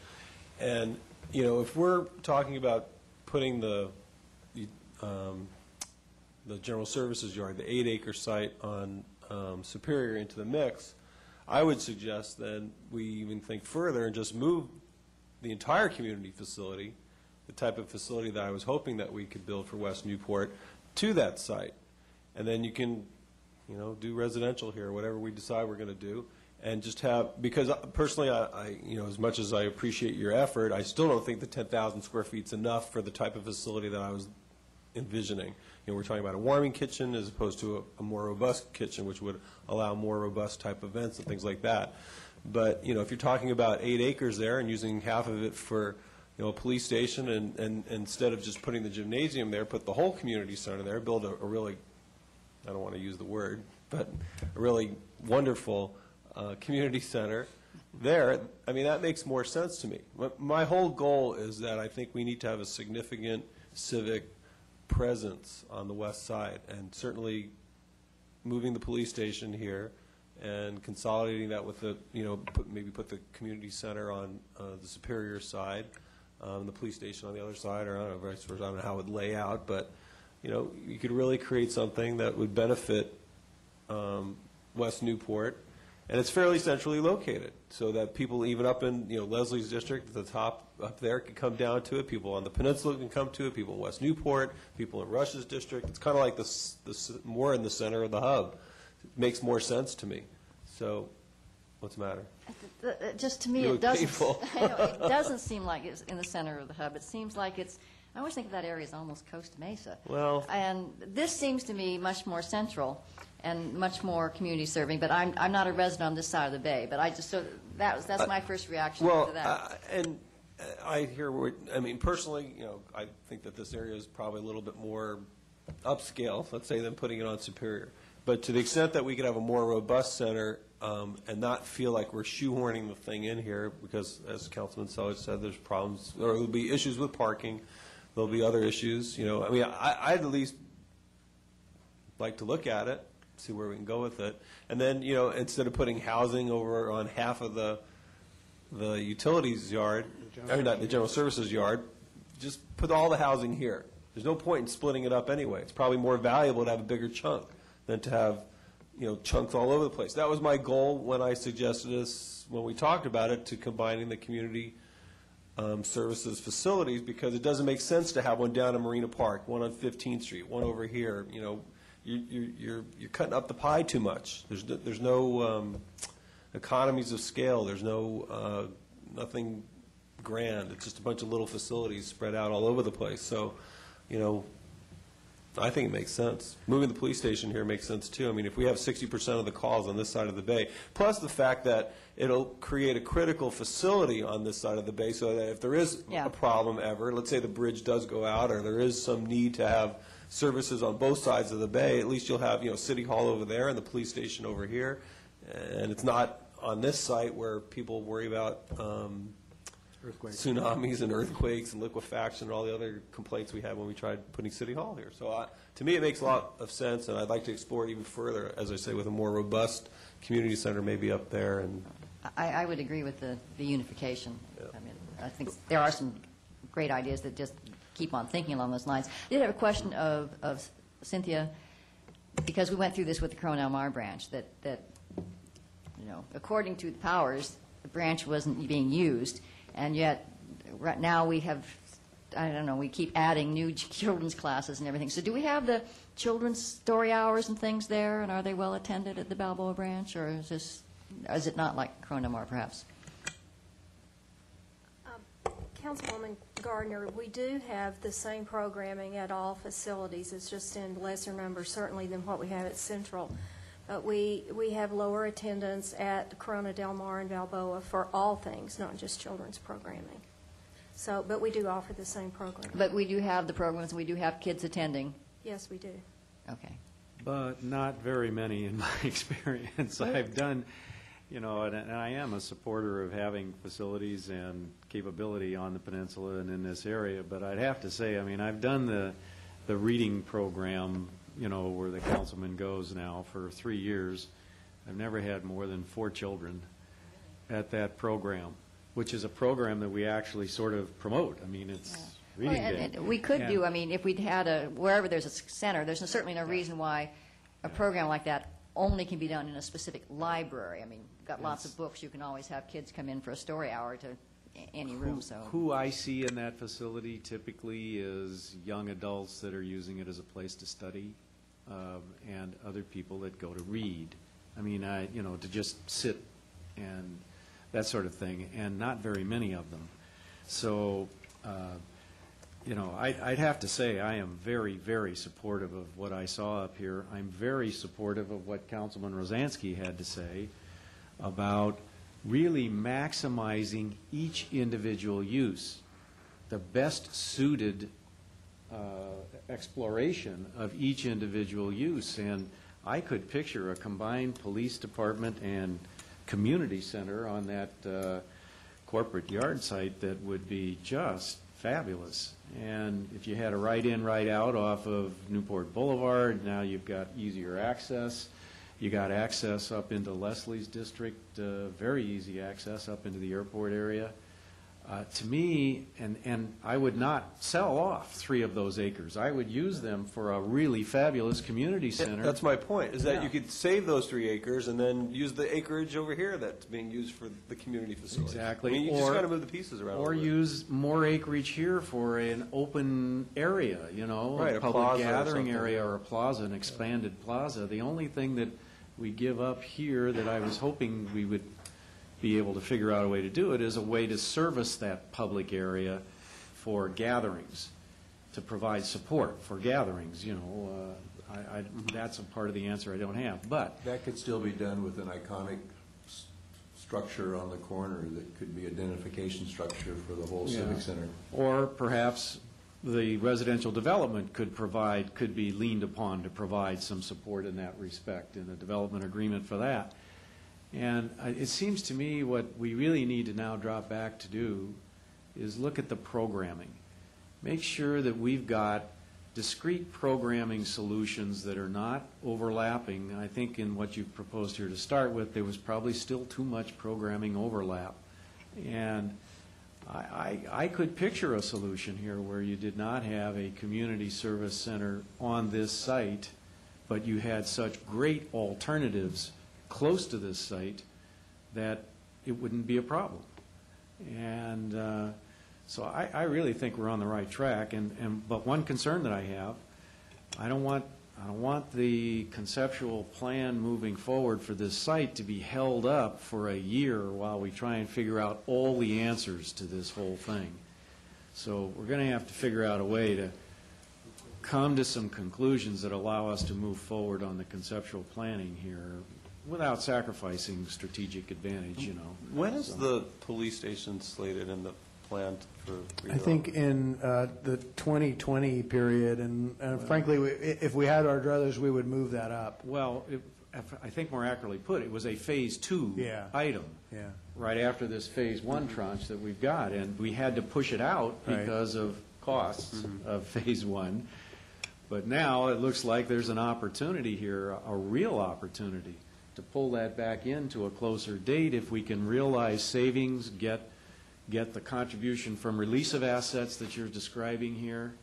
And, if we're talking about putting the General Services Yard, the 8-acre site on Superior into the mix, I would suggest then we even think further and just move the entire community facility, the type of facility that I was hoping that we could build for West Newport, to that site. And then you can, do residential here, whatever we decide we're going to do, and just have, because personally, I as much as I appreciate your effort, I still don't think the 10,000 square feet is enough for the type of facility that I was envisioning. We're talking about a warming kitchen as opposed to a more robust kitchen, which would allow more robust type events and things like that. But, if you're talking about 8 acres there and using half of it for, a police station and instead of just putting the gymnasium there, put the whole community center there, build a really, I don't want to use the word, but a really wonderful community center there, that makes more sense to me. My whole goal is that I think we need to have a significant civic presence on the west side, and certainly moving the police station here and consolidating that with the, maybe put the community center on the Superior side, the police station on the other side, or I don't know how it would lay out, but you could really create something that would benefit West Newport, and it's fairly centrally located, so that people even up in Leslie's district at the top up there can come down to it. People on the peninsula can come to it. People in West Newport, people in Rush's district. It's kind of like this more in the center of the hub. It makes more sense to me. So, what's the matter? Just to me, it doesn't seem like it's in the center of the hub. It seems like it's. I always think of that area as almost Costa Mesa. Well, and this seems to me much more central and much more community serving. But I'm not a resident on this side of the bay. But that's my first reaction to that. And I hear personally, I think that this area is probably a little bit more upscale, let's say, than putting it on Superior. But to the extent that we could have a more robust center and not feel like we're shoehorning the thing in here, because as Councilman Sellers said, there's problems, or there'll be issues with parking. There'll be other issues. I'd at least like to look at it, see where we can go with it. And then, instead of putting housing over on half of the utilities yard, not the General Services yard, just put all the housing here. There's no point in splitting it up anyway. It's probably more valuable to have a bigger chunk than to have, chunks all over the place. That was my goal when I suggested this, when we talked about it, to combining the community services facilities, because it doesn't make sense to have one down in Marina Park, one on 15th Street, one over here. You know, you're cutting up the pie too much. There's no economies of scale. There's no nothing grand. It's just a bunch of little facilities spread out all over the place. So, you know, I think it makes sense. Moving the police station here makes sense, too. I mean, if we have 60% of the calls on this side of the bay, plus the fact that it'll create a critical facility on this side of the bay, so that if there is a problem ever, let's say the bridge does go out, or there is some need to have services on both sides of the bay, at least you'll have, you know, City Hall over there and the police station over here. And it's not on this site where people worry about tsunamis and earthquakes and liquefaction and all the other complaints we had when we tried putting City Hall here. So to me, it makes a lot of sense, and I'd like to explore it even further, as I say, with a more robust community center maybe up there. And I would agree with the unification. I mean, I think there are some great ideas that just keep on thinking along those lines. I did have a question of Cynthia, because we went through this with the Corona-Del-Mar branch, that you know, according to the powers, the branch wasn't being used, and yet right now we have, I don't know, we keep adding new children's classes and everything. So do we have the children's story hours and things there, and are they well attended at the Balboa branch, or is it not like Corona-Del-Mar perhaps? Councilwoman Gardner, we do have the same programming at all facilities. It's just in lesser numbers, certainly, than what we have at Central. But we have lower attendance at Corona-Del-Mar and Balboa for all things, not just children's programming. So, but we do offer the same program. But we do have the programs, and we do have kids attending. Yes, we do. Okay. But not very many in my experience. I've done, you know, and I am a supporter of having facilities and capability on the peninsula and in this area, but I'd have to say, I mean, I've done the reading program, you know, where the councilman goes now for 3 years. I've never had more than 4 children at that program, which is a program that we actually sort of promote. I mean, it's reading day. And we could do, I mean, if we'd had wherever there's a center, there's certainly no reason why a program like that only can be done in a specific library. I mean, you've got lots of books. You can always have kids come in for a story hour to any room. So who I see in that facility typically is young adults that are using it as a place to study, and other people that go to read. I mean, you know, to just sit and that sort of thing, and not very many of them. So, you know, I'd have to say I am very, very supportive of what I saw up here. I'm very supportive of what Councilman Rosansky had to say about really maximizing each individual use, the best suited exploration of each individual use. And I could picture a combined police department and community center on that corporate yard site that would be just fabulous. And if you had a right-in, right-out off of Newport Boulevard, now you've got easier access. You got access up into Leslie's district, very easy access up into the airport area. To me, and I would not sell off 3 of those acres. I would use them for a really fabulous community center. That's my point, is that you could save those 3 acres and then use the acreage over here that's being used for the community facility. Exactly. I mean, you just got to move the pieces around. Or use more acreage here for an open area, you know, right, a public gathering area or a plaza, an expanded plaza. The only thing that we give up here that I was hoping we would be able to figure out a way to do it is a way to service that public area for gatherings, to provide support for gatherings, you know. That's a part of the answer I don't have. But that could still be done with an iconic structure on the corner that could be identification structure for the whole civic center. Or perhaps the residential development could be leaned upon to provide some support in that respect, in a development agreement for that. And it seems to me what we really need to now drop back to do is look at the programming. Make sure that we've got discrete programming solutions that are not overlapping. I think in what you've proposed here to start with, there was probably still too much programming overlap. And I could picture a solution here where you did not have a community service center on this site, but you had such great alternatives close to this site that it wouldn't be a problem. And So I really think we're on the right track, but one concern that I have, I don't want the conceptual plan moving forward for this site to be held up for a year while we try and figure out all the answers to this whole thing. So we're going to have to figure out a way to come to some conclusions that allow us to move forward on the conceptual planning here without sacrificing strategic advantage, you know. When is the police station slated in the plan for redevelopment? I think in the 2020 period, and frankly, if we had our druthers, we would move that up. Well, I think more accurately put, it was a Phase 2 item. Yeah. Right after this Phase 1 tranche that we've got, and we had to push it out because of costs of Phase 1. But now it looks like there's an opportunity here, a real opportunity, to pull that back into a closer date if we can realize savings, get the contribution from release of assets that you're describing here,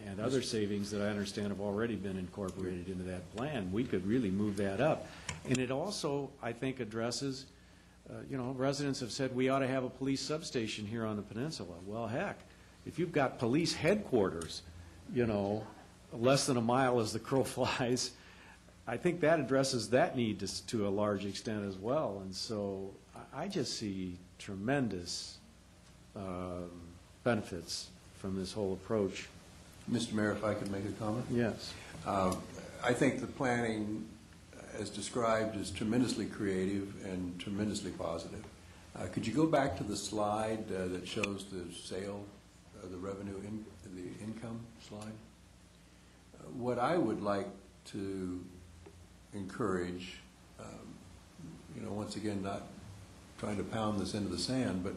and other savings that I understand have already been incorporated into that plan. We could really move that up. And it also, I think, addresses, residents have said we ought to have a police substation here on the peninsula. Well, heck, if you've got police headquarters, less than a mile as the crow flies, I think that addresses that need to a large extent as well. And so I just see tremendous benefits from this whole approach. Mr. Mayor, if I could make a comment? Yes. I think the planning, as described, is tremendously creative and tremendously positive. Could you go back to the slide that shows the sale, the revenue, the income slide? What I would like to encourage, once again, not trying to pound this into the sand, but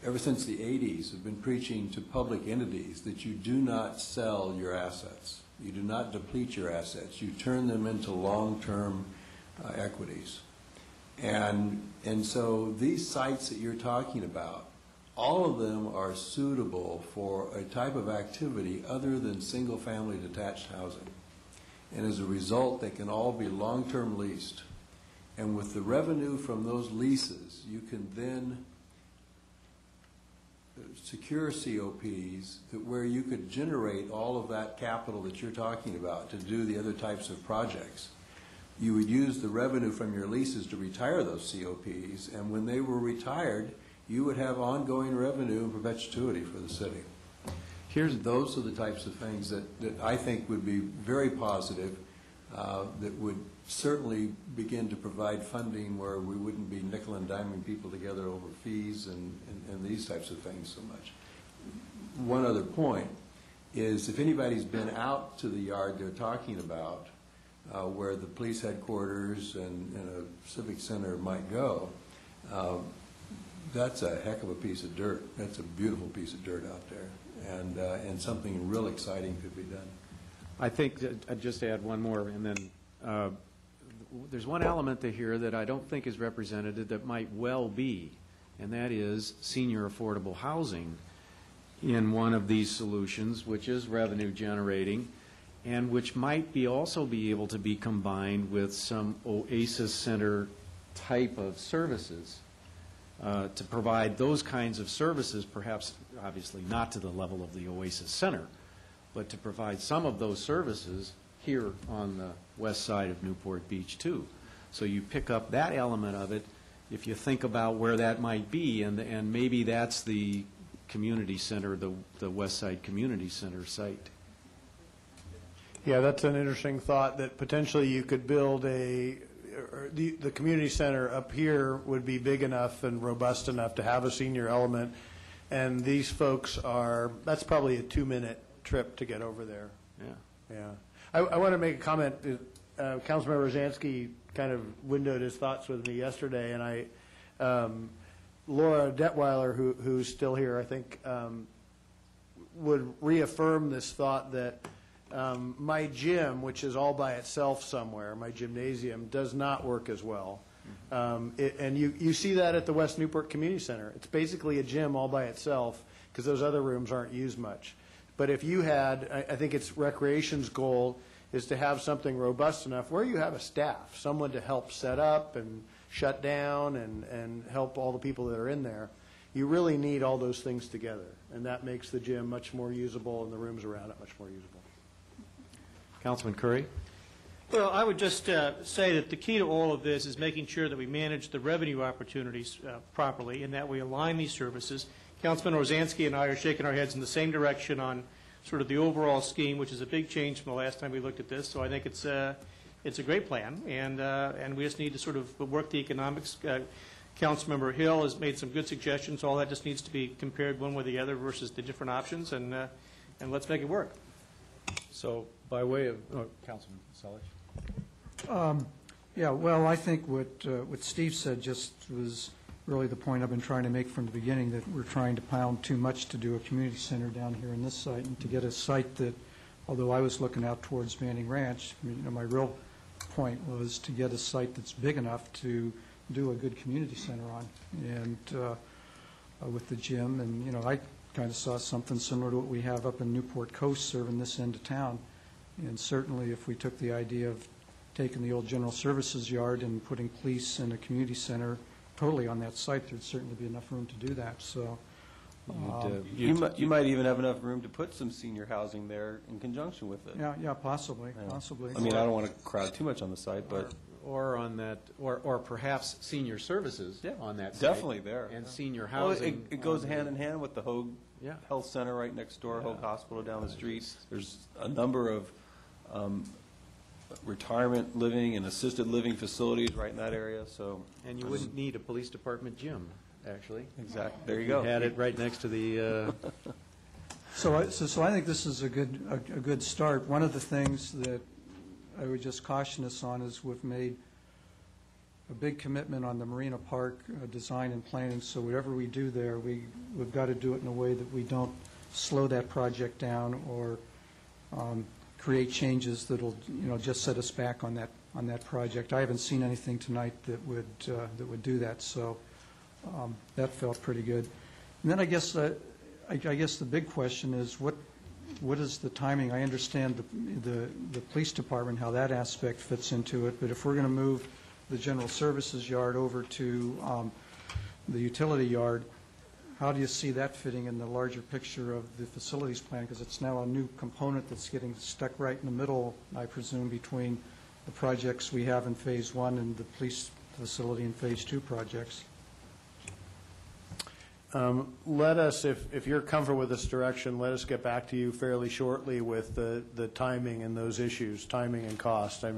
ever since the 80s, have been preaching to public entities that you do not sell your assets. You do not deplete your assets. You turn them into long-term equities. And so these sites that you're talking about, all of them are suitable for a type of activity other than single-family detached housing. And as a result, they can all be long-term leased. And with the revenue from those leases, you can then secure COPs where you could generate all of that capital that you're talking about to do the other types of projects. You would use the revenue from your leases to retire those COPs, and when they were retired, you would have ongoing revenue in perpetuity for the city. Those are the types of things that I think would be very positive, that would certainly begin to provide funding where we wouldn't be nickel and diming people together over fees and these types of things so much. One other point is, if anybody's been out to the yard they're talking about, where the police headquarters and a civic center might go, that's a heck of a piece of dirt. That's a beautiful piece of dirt out there, and something real exciting could be done. I think I'd just add one more, and then there's one element to here that I don't think is represented that might well be, and that is senior affordable housing in one of these solutions, which is revenue generating, and which might also be able to be combined with some Oasis Center type of services. To provide those kinds of services, perhaps obviously not to the level of the Oasis Center, but to provide some of those services here on the west side of Newport Beach too. So you pick up that element of it if you think about where that might be, and maybe that's the community center, the West Side Community Center site. Yeah, that's an interesting thought, that potentially you could build the community center up here would be big enough and robust enough to have a senior element, and these folks that's probably a 2-minute trip to get over there. Yeah. Yeah. I want to make a comment. Councilmember Zansky kind of windowed his thoughts with me yesterday, and Laura Detweiler, who's still here, I think, would reaffirm this thought that my gym, which is all by itself somewhere, my gymnasium, does not work as well. And you see that at the West Newport Community Center. It's basically a gym all by itself because those other rooms aren't used much. But if you had, I think it's Recreation's goal is to have something robust enough where you have a staff, someone to help set up and shut down and help all the people that are in there. you really need all those things together, and that makes the gym much more usable and the rooms around it much more usable. Councilman Curry? Well, I would just say that the key to all of this is making sure that we manage the revenue opportunities properly and that we align these services. Councilman Rosansky and I are shaking our heads in the same direction on sort of the overall scheme, which is a big change from the last time we looked at this. So I think it's a great plan, and we just need to sort of work the economics. Councilmember Hill has made some good suggestions. All that just needs to be compared one with the other versus the different options, and let's make it work. So by way of, Councilman Selich? Yeah, well, I think what Steve said just was really the point I've been trying to make from the beginning, that we're trying to pound too much to do a community center down here in this site, and to get a site that, although I was looking out towards Manning Ranch, I mean, my real point was to get a site that's big enough to do a good community center on, and with the gym, and, I kind of saw something similar to what we have up in Newport Coast serving this end of town. And certainly if we took the idea of taking the old general services yard and putting police and a community center totally on that site, there'd certainly be enough room to do that. So you might even have enough room to put some senior housing there in conjunction with it. Yeah, possibly. I mean, I don't want to crowd too much on the site, but Or on that, or perhaps senior services on that site. Definitely there. And senior housing. Well, it goes hand in hand with the Hoag Yeah. Health Center right next door, Hoag Hospital down the street. There's a number of retirement living and assisted living facilities right in that area, so. And you wouldn't need a police department gym, actually. Exactly. There you go. You had it right next to the, So I think this is a good start. One of the things that I would just caution us on is we've made a big commitment on the Marina Park design and planning, so whatever we do there, we've got to do it in a way that we don't slow that project down or create changes that'll, just set us back on that project. I haven't seen anything tonight that would do that, so that felt pretty good. And then I guess the big question is what is the timing? I understand the police department, how that aspect fits into it, but if we're going to move the general services yard over to the utility yard, how do you see that fitting in the larger picture of the facilities plan? Because it's now a new component that's getting stuck right in the middle, I presume, between the projects we have in Phase 1 and the police facility in Phase 2 projects. Let us, if you're comfortable with this direction, let us get back to you fairly shortly with the timing and those issues, timing and cost. I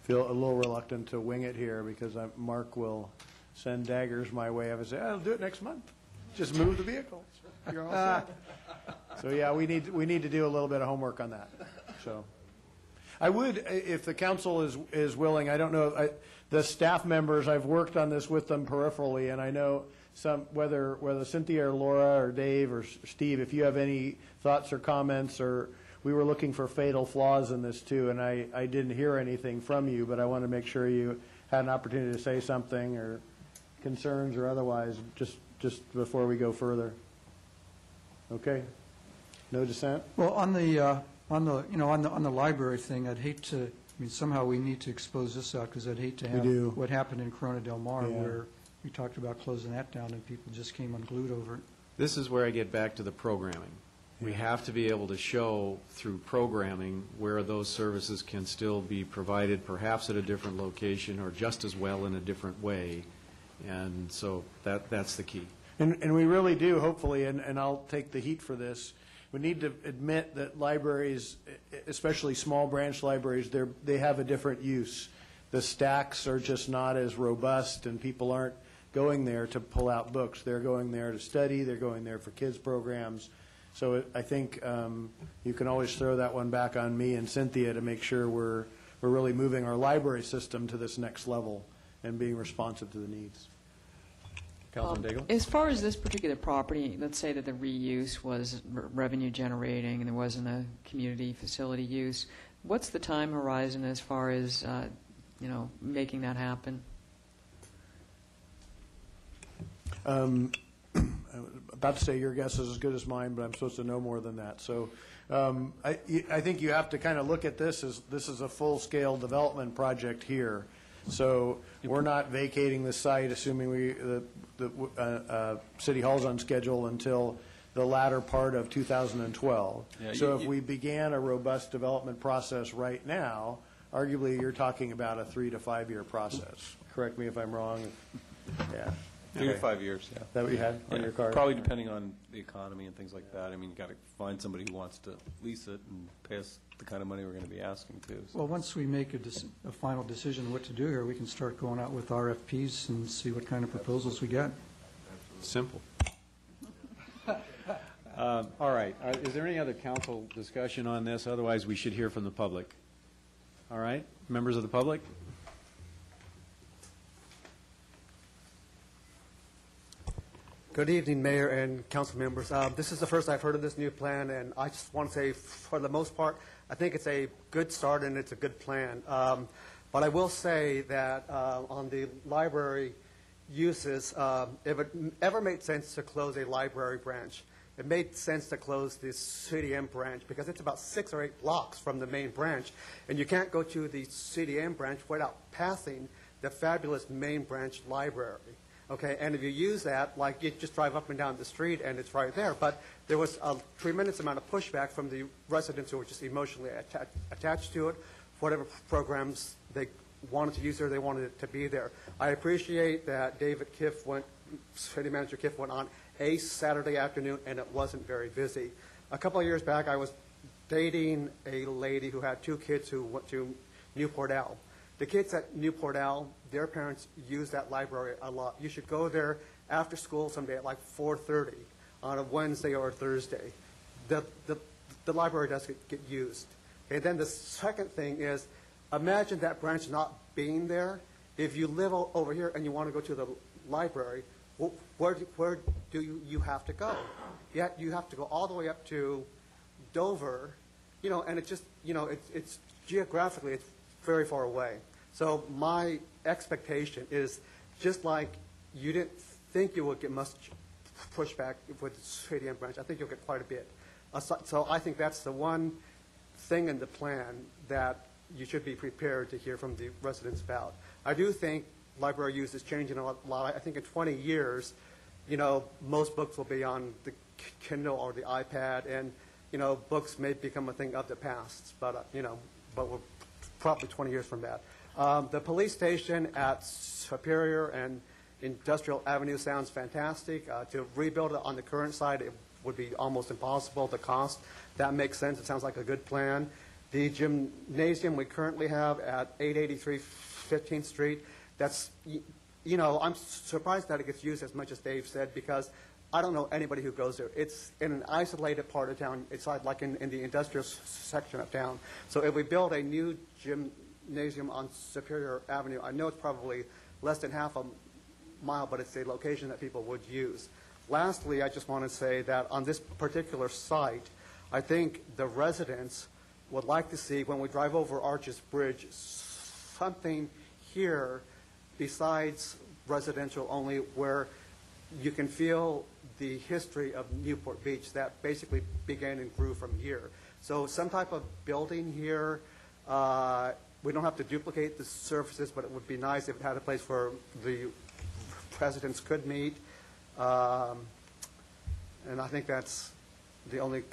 feel a little reluctant to wing it here because Mark will send daggers my way and say, I'll do it next month. Just move the vehicles. You're all set. So, yeah, we need to do a little bit of homework on that. So I would, if the council is willing, I don't know, the staff members, I've worked on this with them peripherally, and I know whether Cynthia or Laura or Dave or Steve, if you have any thoughts or comments, or we were looking for fatal flaws in this too, and I didn't hear anything from you, but I want to make sure you had an opportunity to say something or concerns or otherwise just before we go further. Okay? No dissent? Well, on the library thing, I'd hate to. I mean, somehow we need to expose this out because I'd hate to have what happened in Corona Del Mar, where we talked about closing that down and people just came unglued over it. This is where I get back to the programming. We have to be able to show through programming where those services can still be provided, perhaps at a different location or just as well in a different way. And so that's the key. And we really do, hopefully, and I'll take the heat for this, we need to admit that libraries, especially small branch libraries, they have a different use. The stacks are just not as robust, and people aren't going there to pull out books. They're going there to study. They're going there for kids programs. So I think you can always throw that one back on me and Cynthia to make sure we're really moving our library system to this next level and being responsive to the needs. Councilman Daigle? As far as this particular property, let's say that the reuse was revenue generating and there wasn't a community facility use, what's the time horizon as far as making that happen? I'm about to say your guess is as good as mine, but I'm supposed to know more than that. So I think you have to kind of look at this as this is a full-scale development project here. So we're not vacating the site, assuming City Hall's on schedule until the latter part of 2012. Yeah, So if we began a robust development process right now, arguably you're talking about a 3 to 5 year process. Correct me if I'm wrong. Yeah. 3 to 5 years, yeah. That what you had on your card? Probably depending on the economy and things like that. I mean, you got to find somebody who wants to lease it and pay us the kind of money we're going to be asking too. So. Well, once we make a final decision what to do here, we can start going out with RFPs and see what kind of proposals we get. Simple. All right. Is there any other council discussion on this? Otherwise, we should hear from the public. All right. Members of the public? Good evening, Mayor and council members. This is the first I've heard of this new plan, and I just want to say, for the most part, I think it's a good start and it's a good plan. But I will say that on the library uses, if it ever made sense to close a library branch, it made sense to close the CDM branch because it's about 6 or 8 blocks from the main branch, and you can't go to the CDM branch without passing the fabulous main branch library. Okay, and if you use that, like you just drive up and down the street and it's right there. But there was a tremendous amount of pushback from the residents who were just emotionally attached to it. Whatever programs they wanted to use there, they wanted it to be there. I appreciate that City Manager Kiff went on a Saturday afternoon and it wasn't very busy. A couple of years back, I was dating a lady who had 2 kids who went to Newport. The kids at Newport, their parents use that library a lot. You should go there after school someday at like 4:30 on a Wednesday or a Thursday. The library does get used. And then the second thing is, imagine that branch not being there. If you live over here and you want to go to the library, where do you have to go? You have to go all the way up to Dover, and it just, it's geographically, it's very far away. So my expectation is, just like you didn't think you would get much pushback with the CDM branch, I think you'll get quite a bit. So I think that's the one thing in the plan that you should be prepared to hear from the residents about. I do think library use is changing a lot. I think in 20 years, most books will be on the Kindle or the iPad, and books may become a thing of the past. But but we're probably 20 years from that. The police station at Superior and Industrial Avenue sounds fantastic. To rebuild it on the current site, it would be almost impossible. The cost, that makes sense. It sounds like a good plan. The gymnasium we currently have at 883 15th Street, that's, I'm surprised that it gets used as much as Dave said, because I don't know anybody who goes there. It's in an isolated part of town. It's like in the industrial section of town. So if we build a new gymnasium on Superior Avenue, I know it's probably less than half a mile, but it's a location that people would use. Lastly, I just want to say that on this particular site, I think the residents would like to see, when we drive over Arches Bridge, something here besides residential only, where you can feel the history of Newport Beach that basically began and grew from here. So some type of building here. We don't have to duplicate the services, but it would be nice if it had a place where the residents could meet. And I think that's the only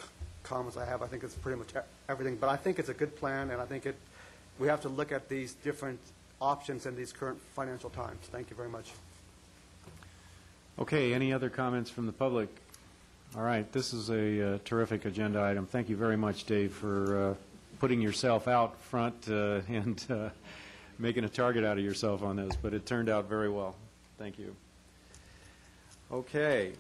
comments I have. I think it's pretty much everything. But I think it's a good plan, and I think we have to look at these different options in these current financial times. Thank you very much. Okay, any other comments from the public? All right, this is a terrific agenda item. Thank you very much, Dave, for putting yourself out front and making a target out of yourself on this, but it turned out very well. Thank you. Okay,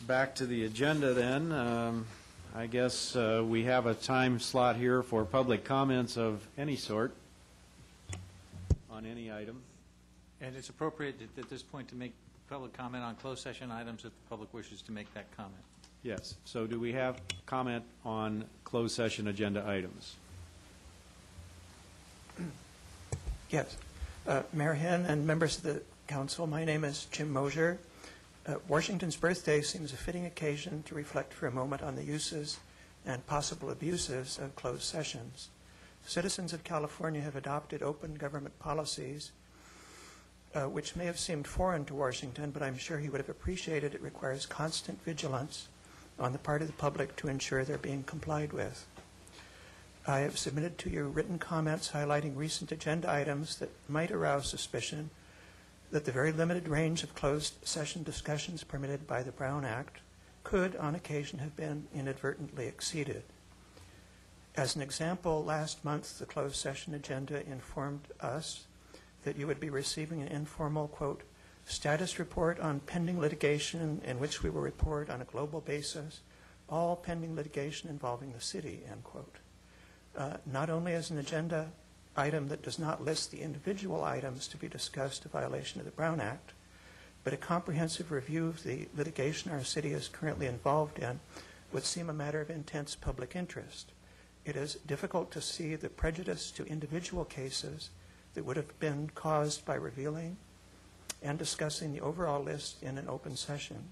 back to the agenda then. I guess we have a time slot here for public comments of any sort on any item. And it's appropriate at this point to make public comment on closed session items if the public wishes to make that comment. Yes. So do we have comment on closed session agenda items? Yes. Mayor Henn and members of the council, my name is Jim Mosier. Washington's birthday seems a fitting occasion to reflect for a moment on the uses and possible abuses of closed sessions. Citizens of California have adopted open government policies which may have seemed foreign to Washington, but I'm sure he would have appreciated it, requires constant vigilance on the part of the public to ensure they're being complied with. I have submitted to you written comments highlighting recent agenda items that might arouse suspicion that the very limited range of closed session discussions permitted by the Brown Act could, on occasion, have been inadvertently exceeded. As an example, last month, the closed session agenda informed us that you would be receiving an informal, quote, status report on pending litigation in which we will report on a global basis all pending litigation involving the city, end quote. Not only as an agenda item that does not list the individual items to be discussed a violation of the Brown Act, but a comprehensive review of the litigation our city is currently involved in would seem a matter of intense public interest. It is difficult to see the prejudice to individual cases that would have been caused by revealing and discussing the overall list in an open session.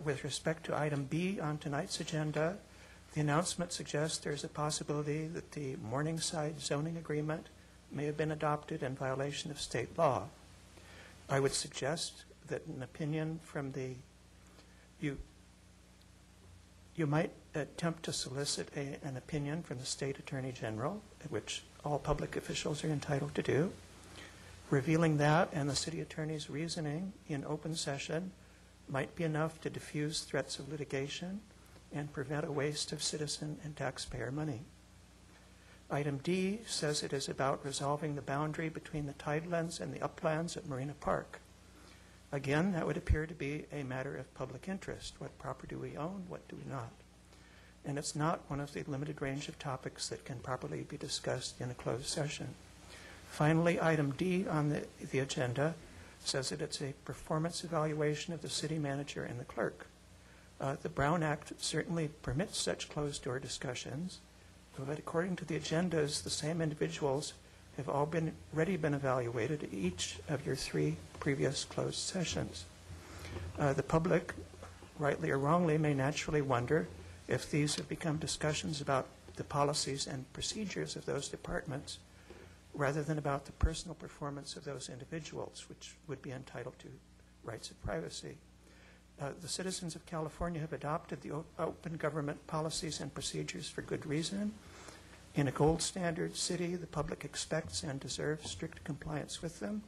With respect to item B on tonight's agenda, the announcement suggests there's a possibility that the Morningside zoning agreement may have been adopted in violation of state law. I would suggest that an opinion from you might attempt to solicit an opinion from the State Attorney General, which all public officials are entitled to do. Revealing that and the City Attorney's reasoning in open session might be enough to diffuse threats of litigation and prevent a waste of citizen and taxpayer money. Item D says it is about resolving the boundary between the tidelands and the uplands at Marina Park. Again, that would appear to be a matter of public interest. What property do we own? What do we not? And it's not one of the limited range of topics that can properly be discussed in a closed session. Finally, item D on the agenda says that it's a performance evaluation of the city manager and the clerk. The Brown Act certainly permits such closed-door discussions, but according to the agendas, the same individuals have already been evaluated at each of your 3 previous closed sessions. The public, rightly or wrongly, may naturally wonder if these have become discussions about the policies and procedures of those departments rather than about the personal performance of those individuals, which would be entitled to rights of privacy. The citizens of California have adopted the open government policies and procedures for good reason. In a gold standard city, the public expects and deserves strict compliance with them,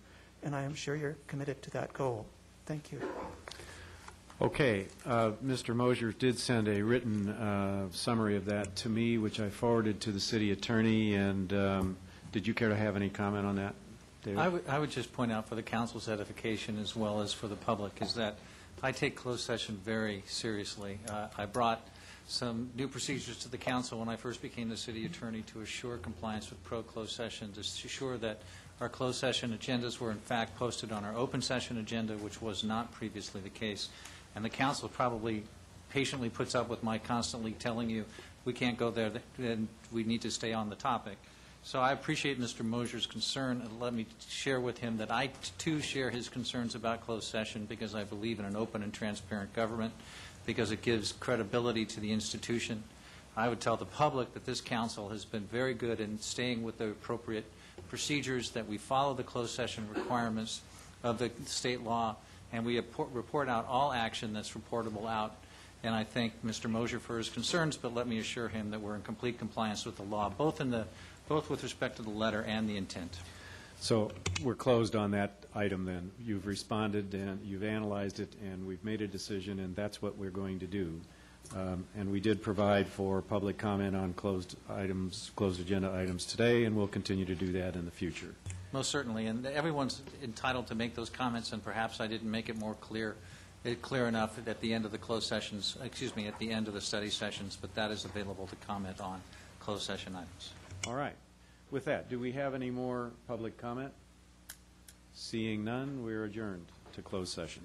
and I am sure you're committed to that goal. Thank you. Okay. Mr. Mosier did send a written summary of that to me, which I forwarded to the city attorney, and did you care to have any comment on that, David? I would just point out for the council's edification as well as for the public is that I take closed session very seriously. I brought some new procedures to the council when I first became the city attorney to assure compliance with pro-closed session, to assure that our closed session agendas were in fact posted on our open session agenda, which was not previously the case. And the council probably patiently puts up with my constantly telling you we can't go there and we need to stay on the topic. So I appreciate Mr. Mosier's concern, and let me share with him that I, too, share his concerns about closed session because I believe in an open and transparent government, because it gives credibility to the institution. I would tell the public that this council has been very good in staying with the appropriate procedures, that we follow the closed session requirements of the state law, and we report out all action that's reportable out. And I thank Mr. Mosier for his concerns, but let me assure him that we're in complete compliance with the law, both with respect to the letter and the intent. So we're closed on that item then. You've responded and you've analyzed it and we've made a decision, and that's what we're going to do. And we did provide for public comment on closed agenda items today, and we'll continue to do that in the future. Most certainly, and everyone's entitled to make those comments, and perhaps I didn't make it more clear enough at the end of the closed sessions, at the end of the study sessions, but that is available to comment on closed session items. All right. With that, do we have any more public comment? Seeing none, we're adjourned to closed session.